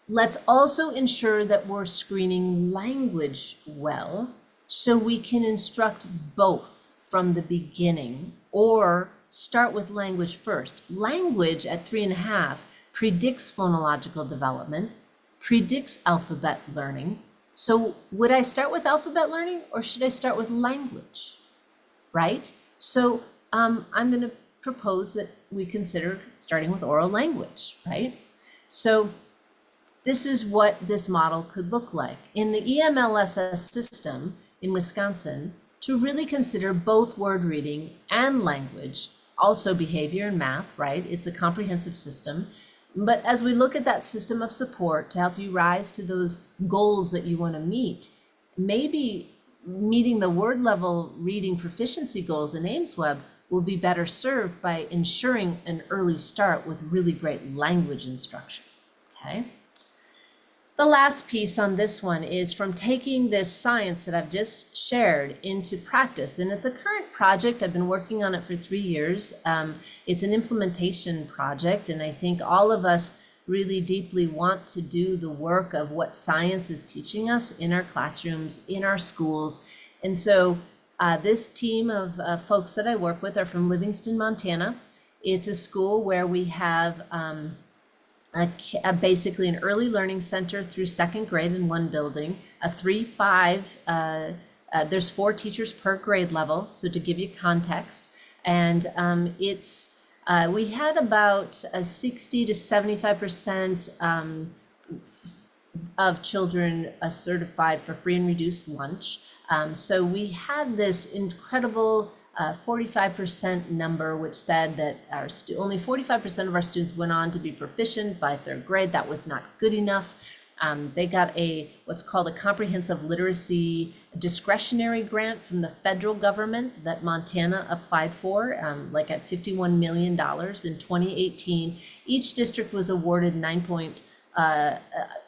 let's also ensure that we're screening language well, so we can instruct both from the beginning or start with language first. Language at 3.5 predicts phonological development, predicts alphabet learning. So would I start with alphabet learning or should I start with language, right? So I'm gonna propose that we consider starting with oral language, right? So this is what this model could look like. In the EMLSS system in Wisconsin, to really consider both word reading and language, also behavior and math, right? It's a comprehensive system. But as we look at that system of support to help you rise to those goals that you want to meet, maybe meeting the word level reading proficiency goals in AIMSweb will be better served by ensuring an early start with really great language instruction, okay? The last piece on this one is from taking this science that I've just shared into practice. And it's a current project. I've been working on it for 3 years. It's an implementation project. And I think all of us really deeply want to do the work of what science is teaching us in our classrooms, in our schools. And so this team of folks that I work with are from Livingston, Montana. It's a school where we have basically an early learning center through 2nd grade in one building, a 3-5, there's 4 teachers per grade level. So to give you context, and we had about 60 to 75% of children certified for free and reduced lunch. So we had this incredible 45% number, which said that only 45% of our students went on to be proficient by 3rd grade. That was not good enough. They got what's called a comprehensive literacy discretionary grant from the federal government that Montana applied for, like at $51 million in 2018. Each district was awarded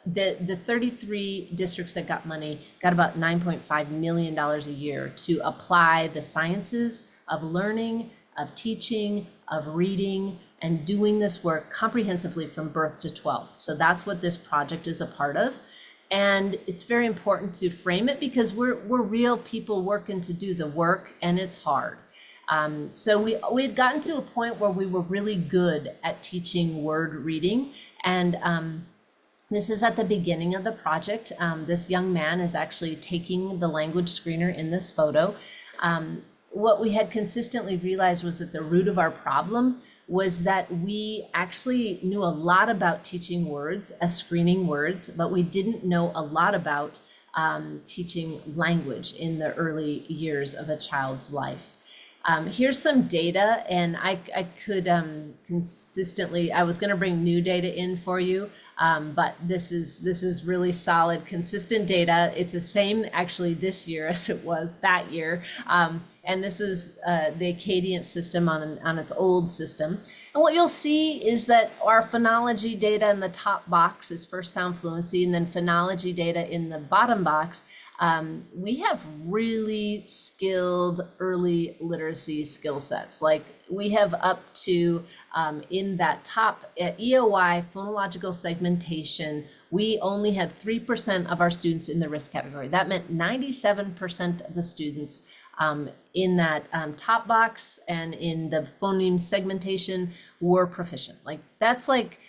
the 33 districts that got money got about $9.5 million a year to apply the sciences of learning, of teaching, of reading, and doing this work comprehensively from birth to 12. So that's what this project is a part of. And it's very important to frame it because we're real people working to do the work, and it's hard. So we had gotten to a point where we were really good at teaching word reading, and this is at the beginning of the project. This young man is actually taking the language screener in this photo. What we had consistently realized was that the root of our problem was that we actually knew a lot about teaching words, screening words, but we didn't know a lot about teaching language in the early years of a child's life. Here's some data, and I could consistently, I was going to bring new data in for you, but this is really solid, consistent data. It's the same actually this year as it was that year. And this is the Acadian system on its old system. And what you'll see is that our phonology data in the top box is first sound fluency, and then phonology data in the bottom box. We have really skilled early literacy skill sets. Like we have up to, in that top at EOI, phonological segmentation, we only had 3% of our students in the risk category. That meant 97% of the students in that top box and in the phoneme segmentation were proficient. Like that's like,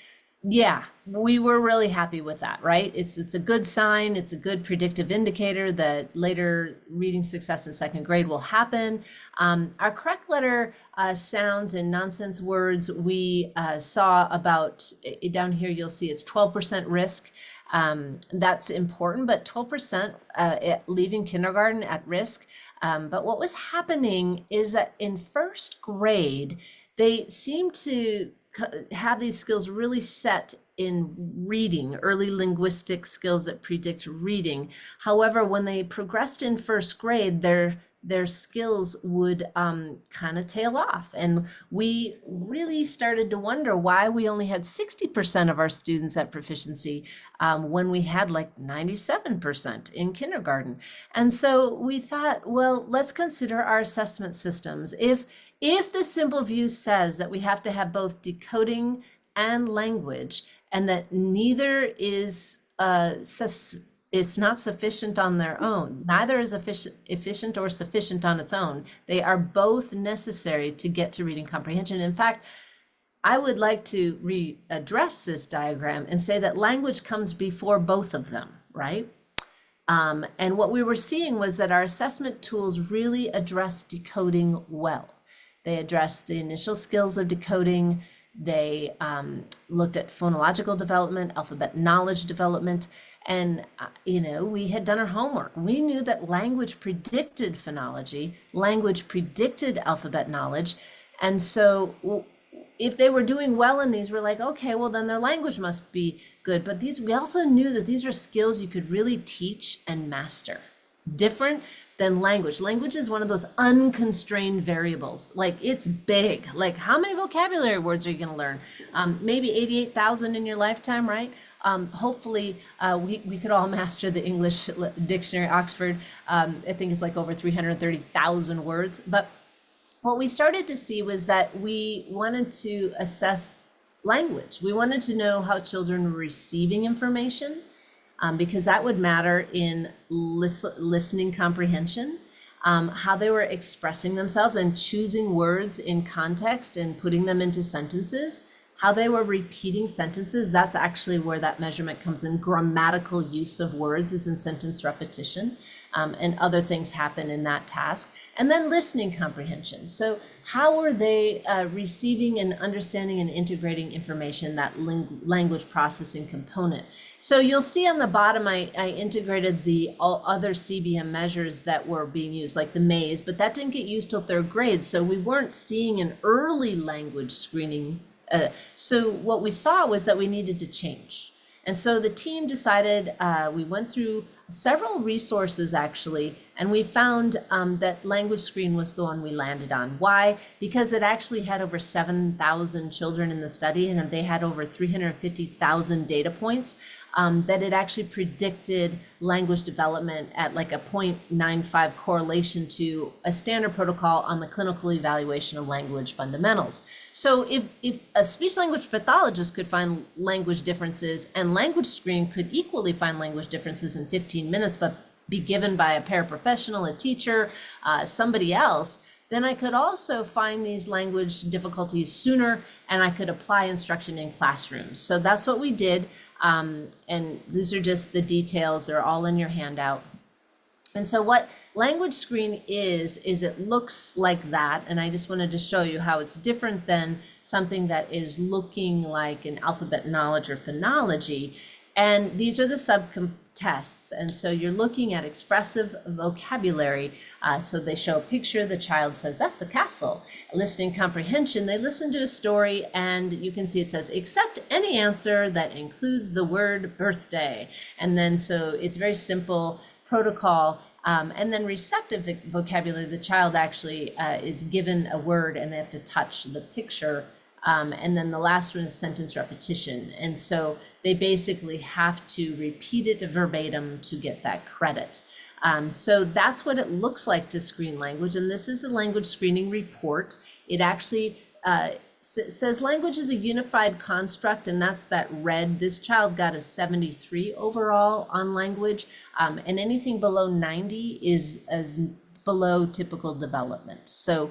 yeah, we were really happy with that, right? It's a good sign. It's a good predictive indicator that later reading success in second grade will happen. Our correct letter sounds and nonsense words, we saw about, down here you'll see it's 12% risk. That's important, but 12% leaving kindergarten at risk. But what was happening is that in first grade, they seemed to have these skills really set in reading, early linguistic skills that predict reading. However, when they progressed in first grade, their skills would kind of tail off. And we really started to wonder why we only had 60% of our students at proficiency when we had like 97% in kindergarten. And so we thought, well, let's consider our assessment systems. If the simple view says that we have to have both decoding and language, and that neither is it's not sufficient on their own. Neither is efficient or sufficient on its own. They are both necessary to get to reading comprehension. In fact, I would like to readdress this diagram and say that language comes before both of them, right? And what we were seeing was that our assessment tools really address decoding well. They address the initial skills of decoding. They looked at phonological development, alphabet knowledge development, and we had done our homework. We knew that language predicted phonology, language predicted alphabet knowledge, and so if they were doing well in these, we're like, okay, well then their language must be good. But we also knew that these are skills you could really teach and master. Different than language. Language is one of those unconstrained variables. Like it's big. Like how many vocabulary words are you going to learn? Maybe 88,000 in your lifetime, right? Hopefully we could all master the English Dictionary, Oxford. I think it's like over 330,000 words. But what we started to see was that we wanted to assess language. We wanted to know how children were receiving information. Because that would matter in listening comprehension, how they were expressing themselves and choosing words in context and putting them into sentences, how they were repeating sentences. That's actually where that measurement comes in. Grammatical use of words is in sentence repetition, and other things happen in that task. And then listening comprehension. So how were they receiving and understanding and integrating information, that language processing component? So you'll see on the bottom, I integrated the all other CBM measures that were being used, like the maze, but that didn't get used till third grade. So we weren't seeing an early language screening. So what we saw was that we needed to change. And so the team decided, we went through several resources actually, and we found that LanguageScreen was the one we landed on. Why? Because it actually had over 7,000 children in the study, and they had over 350,000 data points, that it actually predicted language development at like a 0.95 correlation to a standard protocol on the clinical evaluation of language fundamentals. So if a speech language pathologist could find language differences and LanguageScreen could equally find language differences in 15 minutes, but be given by a paraprofessional, a teacher, somebody else, then I could also find these language difficulties sooner, and I could apply instruction in classrooms. So that's what we did. And these are just the details. They're all in your handout. And so what LanguageScreen is it looks like that. And I just wanted to show you how it's different than something that is looking like an alphabet knowledge or phonology. And these are the tests. And so you're looking at expressive vocabulary. So they show a picture, the child says, that's the castle. Listening comprehension, they listen to a story, and you can see it says, accept any answer that includes the word birthday. And then so it's very simple protocol. And then receptive vocabulary, the child actually is given a word and they have to touch the picture. And then the last one is sentence repetition. And so they basically have to repeat it verbatim to get that credit. So that's what it looks like to screen language. And this is a language screening report. It actually says language is a unified construct, and that's that red. This child got a 73 overall on language, and anything below 90 is below typical development. So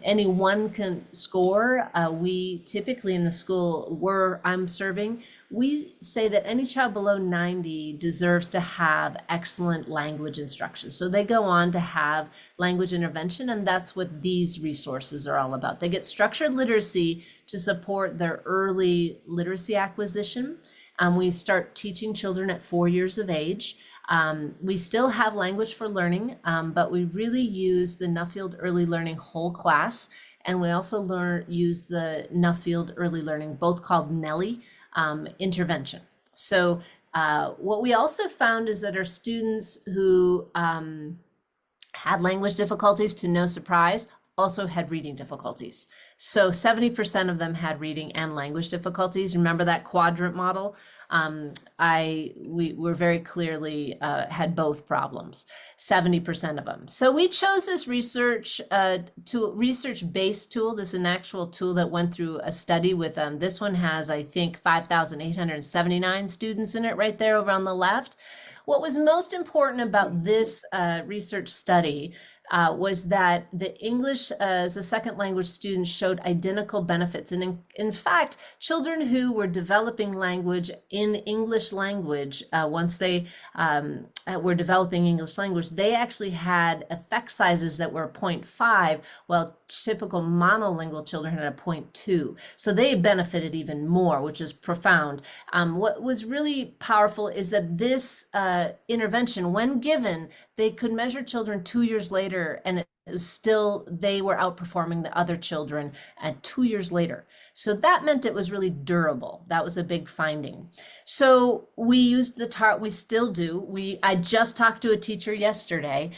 any one can score. We typically in the school where I'm serving, we say that any child below 90 deserves to have excellent language instruction. So they go on to have language intervention, and that's what these resources are all about. They get structured literacy to support their early literacy acquisition. We start teaching children at 4 years of age. We still have language for learning, but we really use the Nuffield Early Learning whole class, and we also use the Nuffield Early Learning, both called Nellie, intervention. So what we also found is that our students who had language difficulties, to no surprise, also had reading difficulties. So 70% of them had reading and language difficulties. Remember that quadrant model? We were very clearly had both problems, 70% of them. So we chose this research-based tool. This is an actual tool that went through a study with them. This one has, I think, 5,879 students in it right there over on the left. What was most important about this research study was that the English as a second language students showed identical benefits. And in fact, children who were developing language in English language, once they were developing English language, they actually had effect sizes that were 0.5, while typical monolingual children had a 0.2. So they benefited even more, which is profound. What was really powerful is that this intervention, when given, they could measure children 2 years later, and it was still, they were outperforming the other children at 2 years later. So that meant it was really durable. That was a big finding. So we used we still do. I just talked to a teacher yesterday,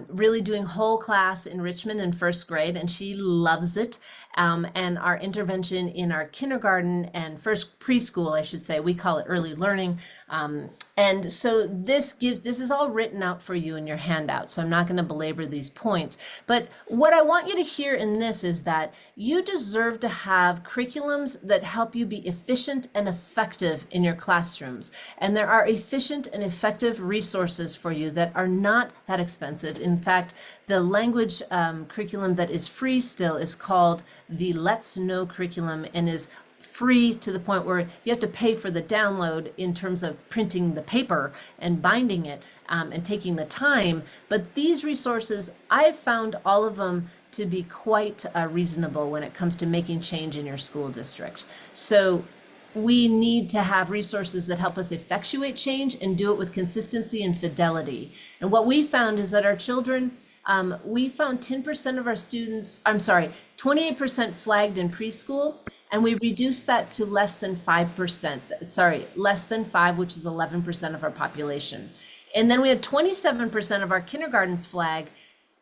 really doing whole class enrichment in first grade, and she loves it. And our intervention in our kindergarten and first preschool, I should say, we call it early learning. And so this is all written out for you in your handout. So I'm not going to belabor these points. But what I want you to hear in this is that you deserve to have curriculums that help you be efficient and effective in your classrooms. And there are efficient and effective resources for you that are not that expensive. In fact, the language curriculum that is free still is called the Let's Know curriculum, and is free to the point where you have to pay for the download in terms of printing the paper and binding it and taking the time. But these resources, I've found all of them to be quite reasonable when it comes to making change in your school district. So we need to have resources that help us effectuate change and do it with consistency and fidelity. And what we found is that our children, we found 10% of our students, 28% flagged in preschool, and we reduced that to less than 5%, less than 5, which is 11% of our population. And then we had 27% of our kindergartens flag,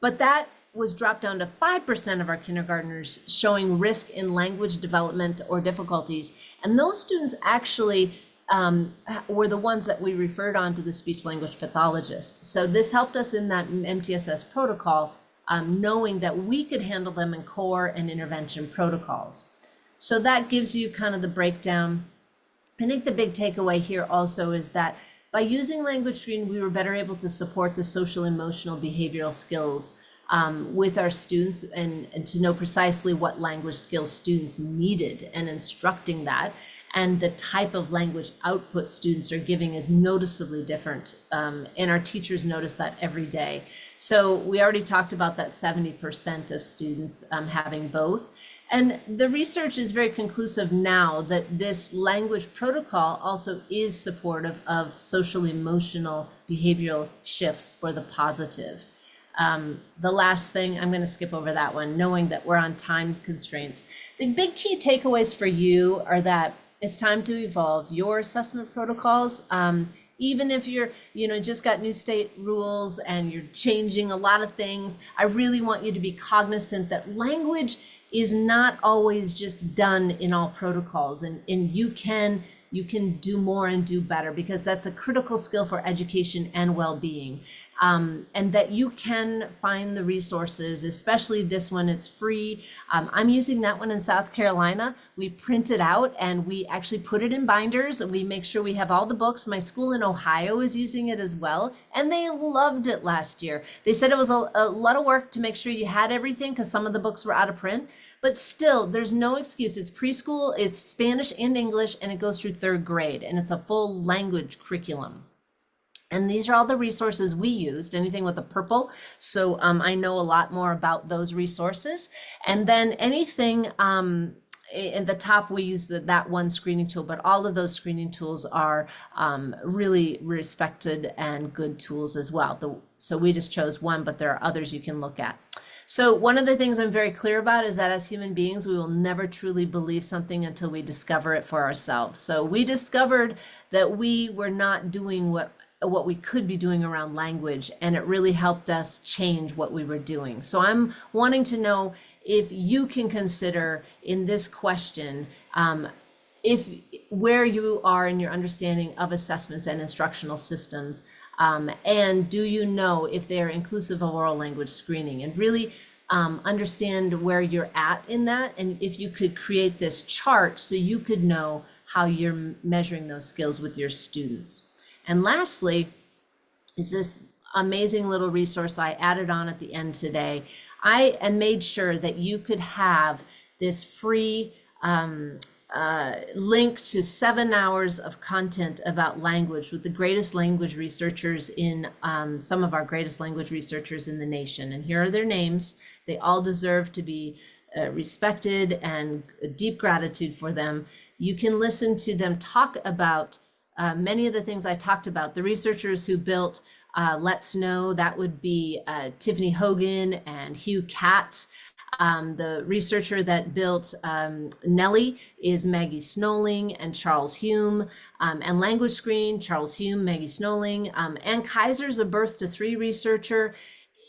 but that was dropped down to 5% of our kindergartners showing risk in language development or difficulties. And those students actually were the ones that we referred on to the speech language pathologist. So this helped us in that MTSS protocol, knowing that we could handle them in core and intervention protocols. So that gives you kind of the breakdown. I think the big takeaway here also is that by using LanguageScreen, we were better able to support the social, emotional, behavioral skills with our students and to know precisely what language skills students needed and instructing that. And the type of language output students are giving is noticeably different. And our teachers notice that every day. So we already talked about that 70% of students having both. And the research is very conclusive now that this language protocol also is supportive of social emotional behavioral shifts for the positive. The last thing, I'm going to skip over that one, knowing that we're on time constraints. The big key takeaways for you are that it's time to evolve your assessment protocols. Even if you're, just got new state rules and you're changing a lot of things, I really want you to be cognizant that language is not always just done in all protocols, and you can do more and do better, because that's a critical skill for education and well-being. And that you can find the resources, especially this one, it's free. I'm using that one in South Carolina. We print it out and we actually put it in binders, and we make sure we have all the books. My school in Ohio is using it as well, and they loved it last year. They said it was a lot of work to make sure you had everything because some of the books were out of print, but still, there's no excuse. It's preschool, it's Spanish and English, and it goes through third grade, and it's a full language curriculum. And these are all the resources we used, anything with a purple. So I know a lot more about those resources. And then anything in the top, we use that one screening tool, but all of those screening tools are really respected and good tools as well. So we just chose one, but there are others you can look at. So one of the things I'm very clear about is that as human beings, we will never truly believe something until we discover it for ourselves. So we discovered that we were not doing what we could be doing around language, and it really helped us change what we were doing. So I'm wanting to know if you can consider in this question, if where you are in your understanding of assessments and instructional systems, and do you know if they're inclusive of oral language screening, and really understand where you're at in that, and if you could create this chart so you could know how you're measuring those skills with your students. And lastly, is this amazing little resource I added on at the end today. I made sure that you could have this free link to 7 hours of content about language with the greatest language researchers in some of our greatest language researchers in the nation. And here are their names. They all deserve to be respected, and deep gratitude for them. You can listen to them talk about many of the things I talked about. The researchers who built Let's Know, that would be Tiffany Hogan and Hugh Katz. The researcher that built Nellie is Maggie Snowling and Charles Hume. And LanguageScreen, Charles Hume, Maggie Snowling. Ann Kaiser's a Birth to Three researcher.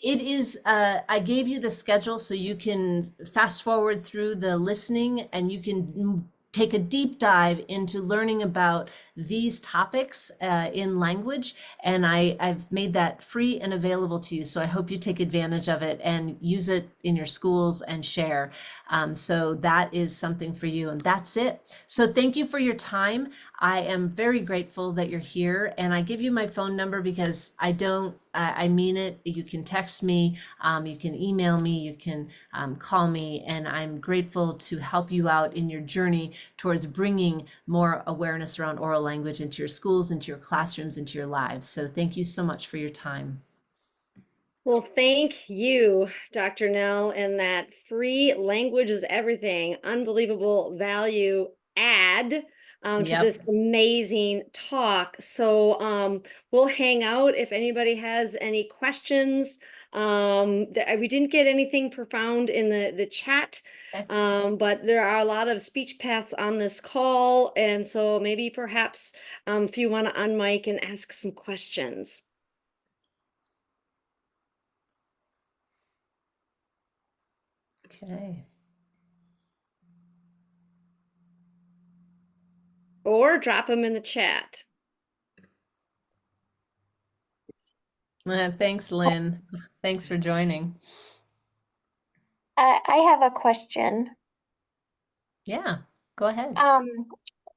It is, I gave you the schedule so you can fast forward through the listening, and you can take a deep dive into learning about these topics in language. And I've made that free and available to you. So I hope you take advantage of it and use it in your schools and share. So that is something for you. And that's it. So thank you for your time. I am very grateful that you're here. And I give you my phone number because I mean it. You can text me, you can email me, you can call me, and I'm grateful to help you out in your journey towards bringing more awareness around oral language into your schools, into your classrooms, into your lives. So thank you so much for your time. Well, thank you, Dr. Nell, and that free language is everything. Unbelievable value add to Yep. this amazing talk. So we'll hang out if anybody has any questions. We didn't get anything profound in the chat, Okay. but there are a lot of speech paths on this call. And so maybe perhaps if you want to unmic and ask some questions. Okay. Or drop them in the chat. Thanks, Lynn. Thanks for joining. I have a question. Yeah, go ahead.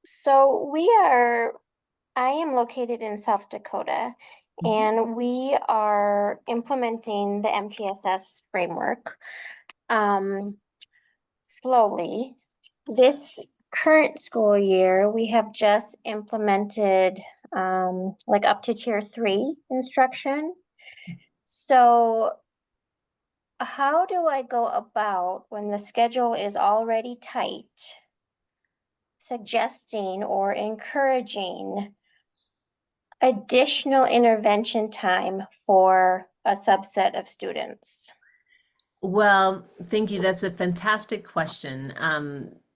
So I am located in South Dakota, and we are implementing the MTSS framework slowly. This current school year, we have just implemented like up to tier 3 instruction. So how do I go about when the schedule is already tight, suggesting or encouraging additional intervention time for a subset of students? Well, thank you. That's a fantastic question.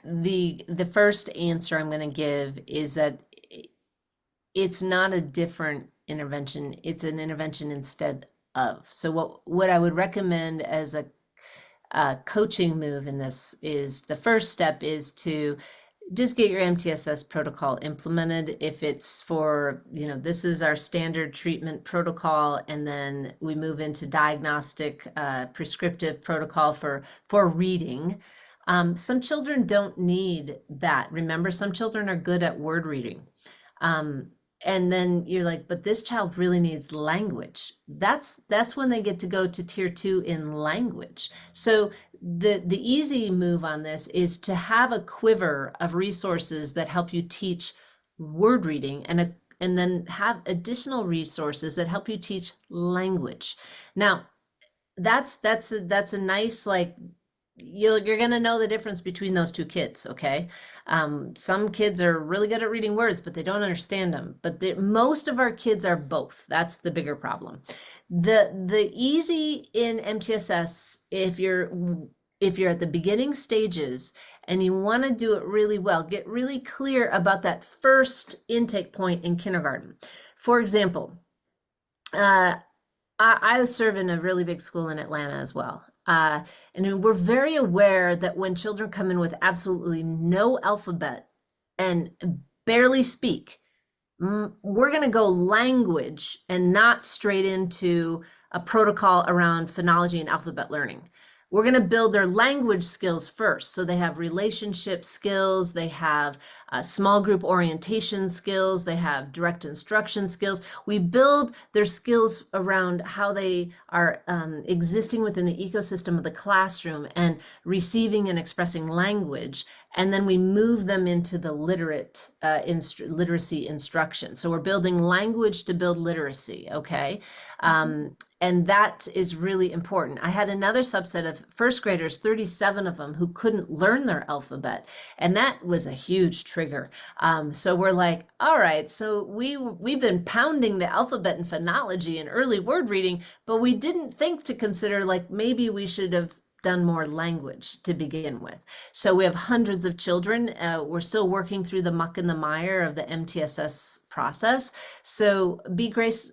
The first answer I'm going to give is that it's not a different intervention, it's an intervention instead of. So what I would recommend as a coaching move in this is the first step is to just get your MTSS protocol implemented. If it's for, this is our standard treatment protocol, and then we move into diagnostic prescriptive protocol for reading. Some children don't need that. Remember, some children are good at word reading. And then you're like, but this child really needs language. That's when they get to go to tier 2 in language. So the easy move on this is to have a quiver of resources that help you teach word reading, and then have additional resources that help you teach language. Now, that's a nice, like, you're going to know the difference between those two kids. Okay. Some kids are really good at reading words, but they don't understand them. But most of our kids are both. That's the bigger problem. The easy in MTSS, if you're at the beginning stages and you want to do it really well, get really clear about that first intake point in kindergarten. For example, I serve in a really big school in Atlanta as well. And we're very aware that when children come in with absolutely no alphabet and barely speak, we're going to go language and not straight into a protocol around phonology and alphabet learning. We're going to build their language skills first. So they have relationship skills, they have small group orientation skills, they have direct instruction skills. We build their skills around how they are existing within the ecosystem of the classroom and receiving and expressing language. And then we move them into the literacy instruction. So we're building language to build literacy, okay? And that is really important. I had another subset of first graders, 37 of them, who couldn't learn their alphabet. And that was a huge trigger. So we're like, all right, so we've been pounding the alphabet and phonology and early word reading, but we didn't think to consider, like, maybe we should have done more language to begin with. So we have hundreds of children. We're still working through the muck and the mire of the MTSS process. So be grace,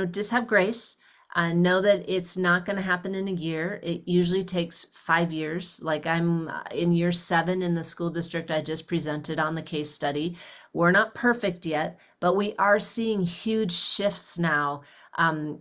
just have grace. Know that it's not going to happen in a year. It usually takes 5 years. Like, I'm in year 7 in the school district I just presented on the case study. We're not perfect yet, but we are seeing huge shifts now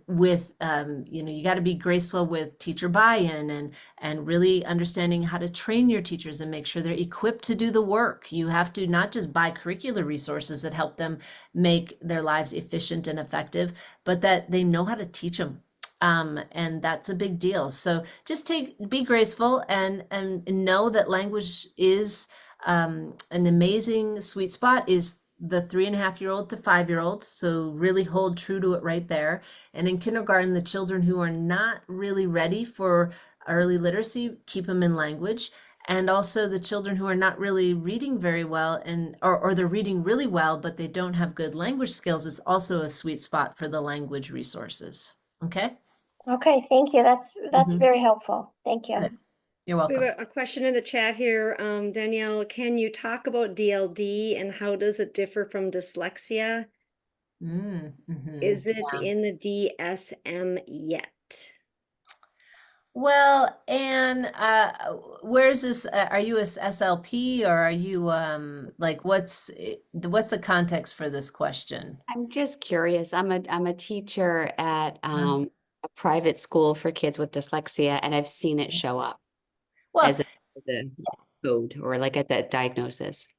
with, you got to be graceful with teacher buy-in and really understanding how to train your teachers and make sure they're equipped to do the work. You have to not just buy curricular resources that help them make their lives efficient and effective, but that they know how to teach them. And that's a big deal. So just be graceful and know that language is an amazing sweet spot is the 3.5-year-old to 5-year-old. So really hold true to it right there. And in kindergarten, the children who are not really ready for early literacy, keep them in language. And also the children who are not really reading very well or they're reading really well, but they don't have good language skills, it's also a sweet spot for the language resources. Okay. Okay, thank you. That's very helpful. Thank you. Good. You're We welcome. have a question in the chat here. Danielle, can you talk about DLD and how does it differ from dyslexia? Is it in the DSM yet? Well, and where's this? Are you a SLP or are you like what's the context for this question? I'm just curious. I'm a teacher at a private school for kids with dyslexia, and I've seen it show up Well, as a code or like at that diagnosis.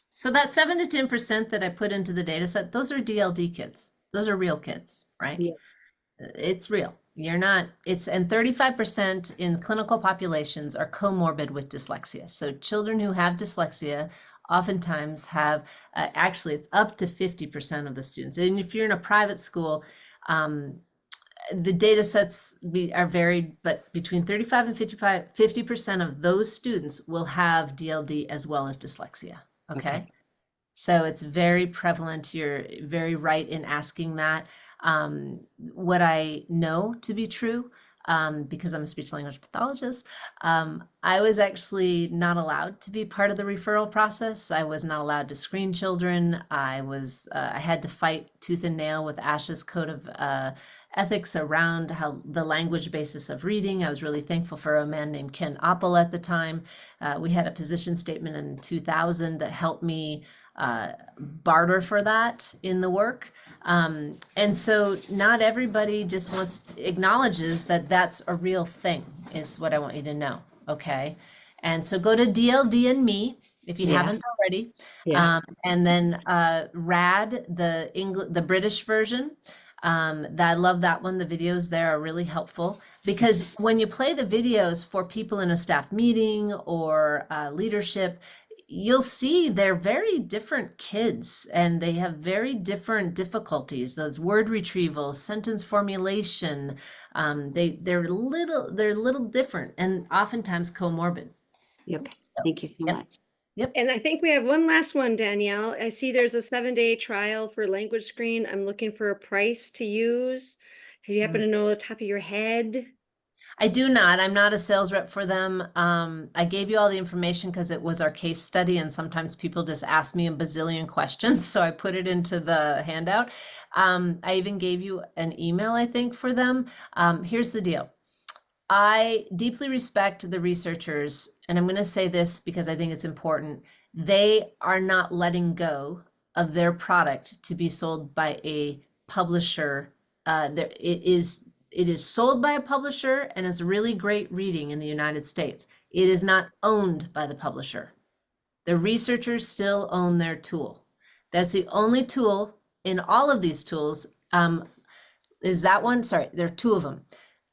so that 7 to 10% that I put into the data set, those are DLD kids. Those are real kids, right? Yeah. It's real. And 35% in clinical populations are comorbid with dyslexia. So children who have dyslexia oftentimes have, actually it's up to 50% of the students. And if you're in a private school, the data sets are varied, but between 35 and 50% of those students will have DLD as well as dyslexia. Okay. So it's very prevalent. You're very right in asking that. What I know to be true, because I'm a speech language pathologist, I was actually not allowed to be part of the referral process. I was not allowed to screen children. I had to fight tooth and nail with ASHA's code of ethics around how the language basis of reading. I was really thankful for a man named Ken Oppel at the time. We had a position statement in 2000 that helped me barter for that in the work. And so not everybody just acknowledges that that's a real thing, is what I want you to know. Okay. And so go to DLD and Me if you haven't already. And then RAD, the British version. I love that one. The videos there are really helpful, because when you play the videos for people in a staff meeting or leadership, you'll see they're very different kids and they have very different difficulties. Those word retrieval, sentence formulation, they're a little different and oftentimes comorbid. Yep. Thank you so much. Yep. And I think we have one last one, Danielle. I see there's a 7-day trial for LanguageScreen. I'm looking for a price to use. Do you happen to know the top of your head? I do not. I'm not a sales rep for them. I gave you all the information because it was our case study, and sometimes people just ask me a bazillion questions, so I put it into the handout. I even gave you an email, I think, for them. Here's the deal. I deeply respect the researchers, and I'm going to say this because I think it's important. They are not letting go of their product to be sold by a publisher. It is sold by a publisher and it's really great reading in the United States. It is not owned by the publisher. The researchers still own their tool. That's the only tool in all of these tools. Is that one? Sorry, there are two of them.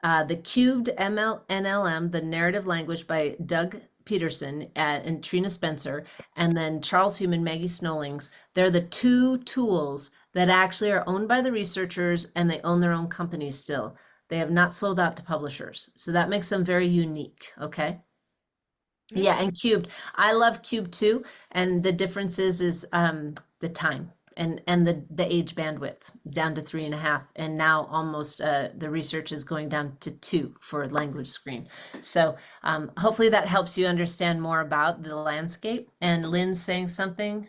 The Cubed NLM, the narrative language by Doug Peterson and Trina Spencer, and then Charles Hume and Maggie Snowlings. They're the two tools that actually are owned by the researchers, and they own their own companies still. They have not sold out to publishers. So that makes them very unique, okay? Yeah, and Cubed. I love Cubed too, and the difference is the time and the age bandwidth, down to 3.5, and now almost the research is going down to 2 for LanguageScreen. So hopefully that helps you understand more about the landscape. And Lynn's saying something.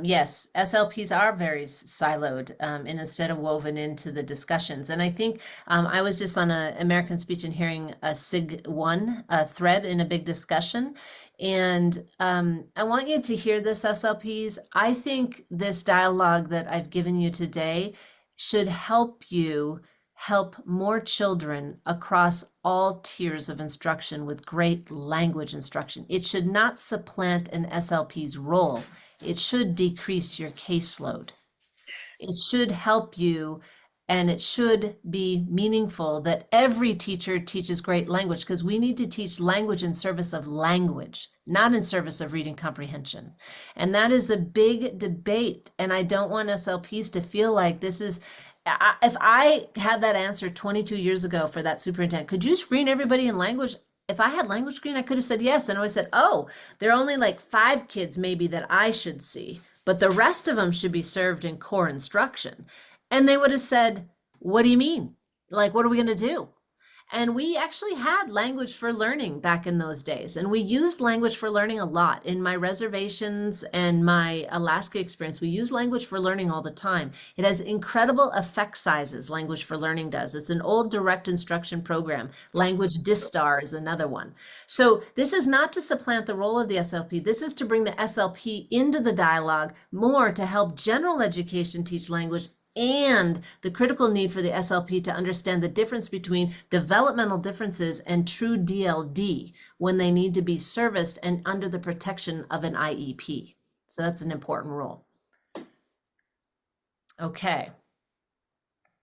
Yes, SLPs are very siloed and instead of woven into the discussions. And I think I was just on an American Speech and Hearing SIG1 thread in a big discussion. And I want you to hear this, SLPs. I think this dialogue that I've given you today should help you help more children across all tiers of instruction with great language instruction. It should not supplant an SLP's role. It should decrease your caseload. It should help you, and it should be meaningful that every teacher teaches great language, because we need to teach language in service of language, not in service of reading comprehension. And that is a big debate. And I don't want SLPs to feel like this is, if I had that answer 22 years ago for that superintendent, could you screen everybody in language? If I had LanguageScreen, I could have said yes. And I would have said, oh, there are only like 5 kids maybe that I should see, but the rest of them should be served in core instruction. And they would have said, what do you mean? Like, what are we going to do? And we actually had language for learning back in those days. And we used language for learning a lot. In my reservations and my Alaska experience, we use language for learning all the time. It has incredible effect sizes, language for learning does. It's an old direct instruction program. Language Distar is another one. So this is not to supplant the role of the SLP. This is to bring the SLP into the dialogue more to help general education teach language, and the critical need for the SLP to understand the difference between developmental differences and true DLD when they need to be serviced and under the protection of an IEP. So that's an important role. Okay,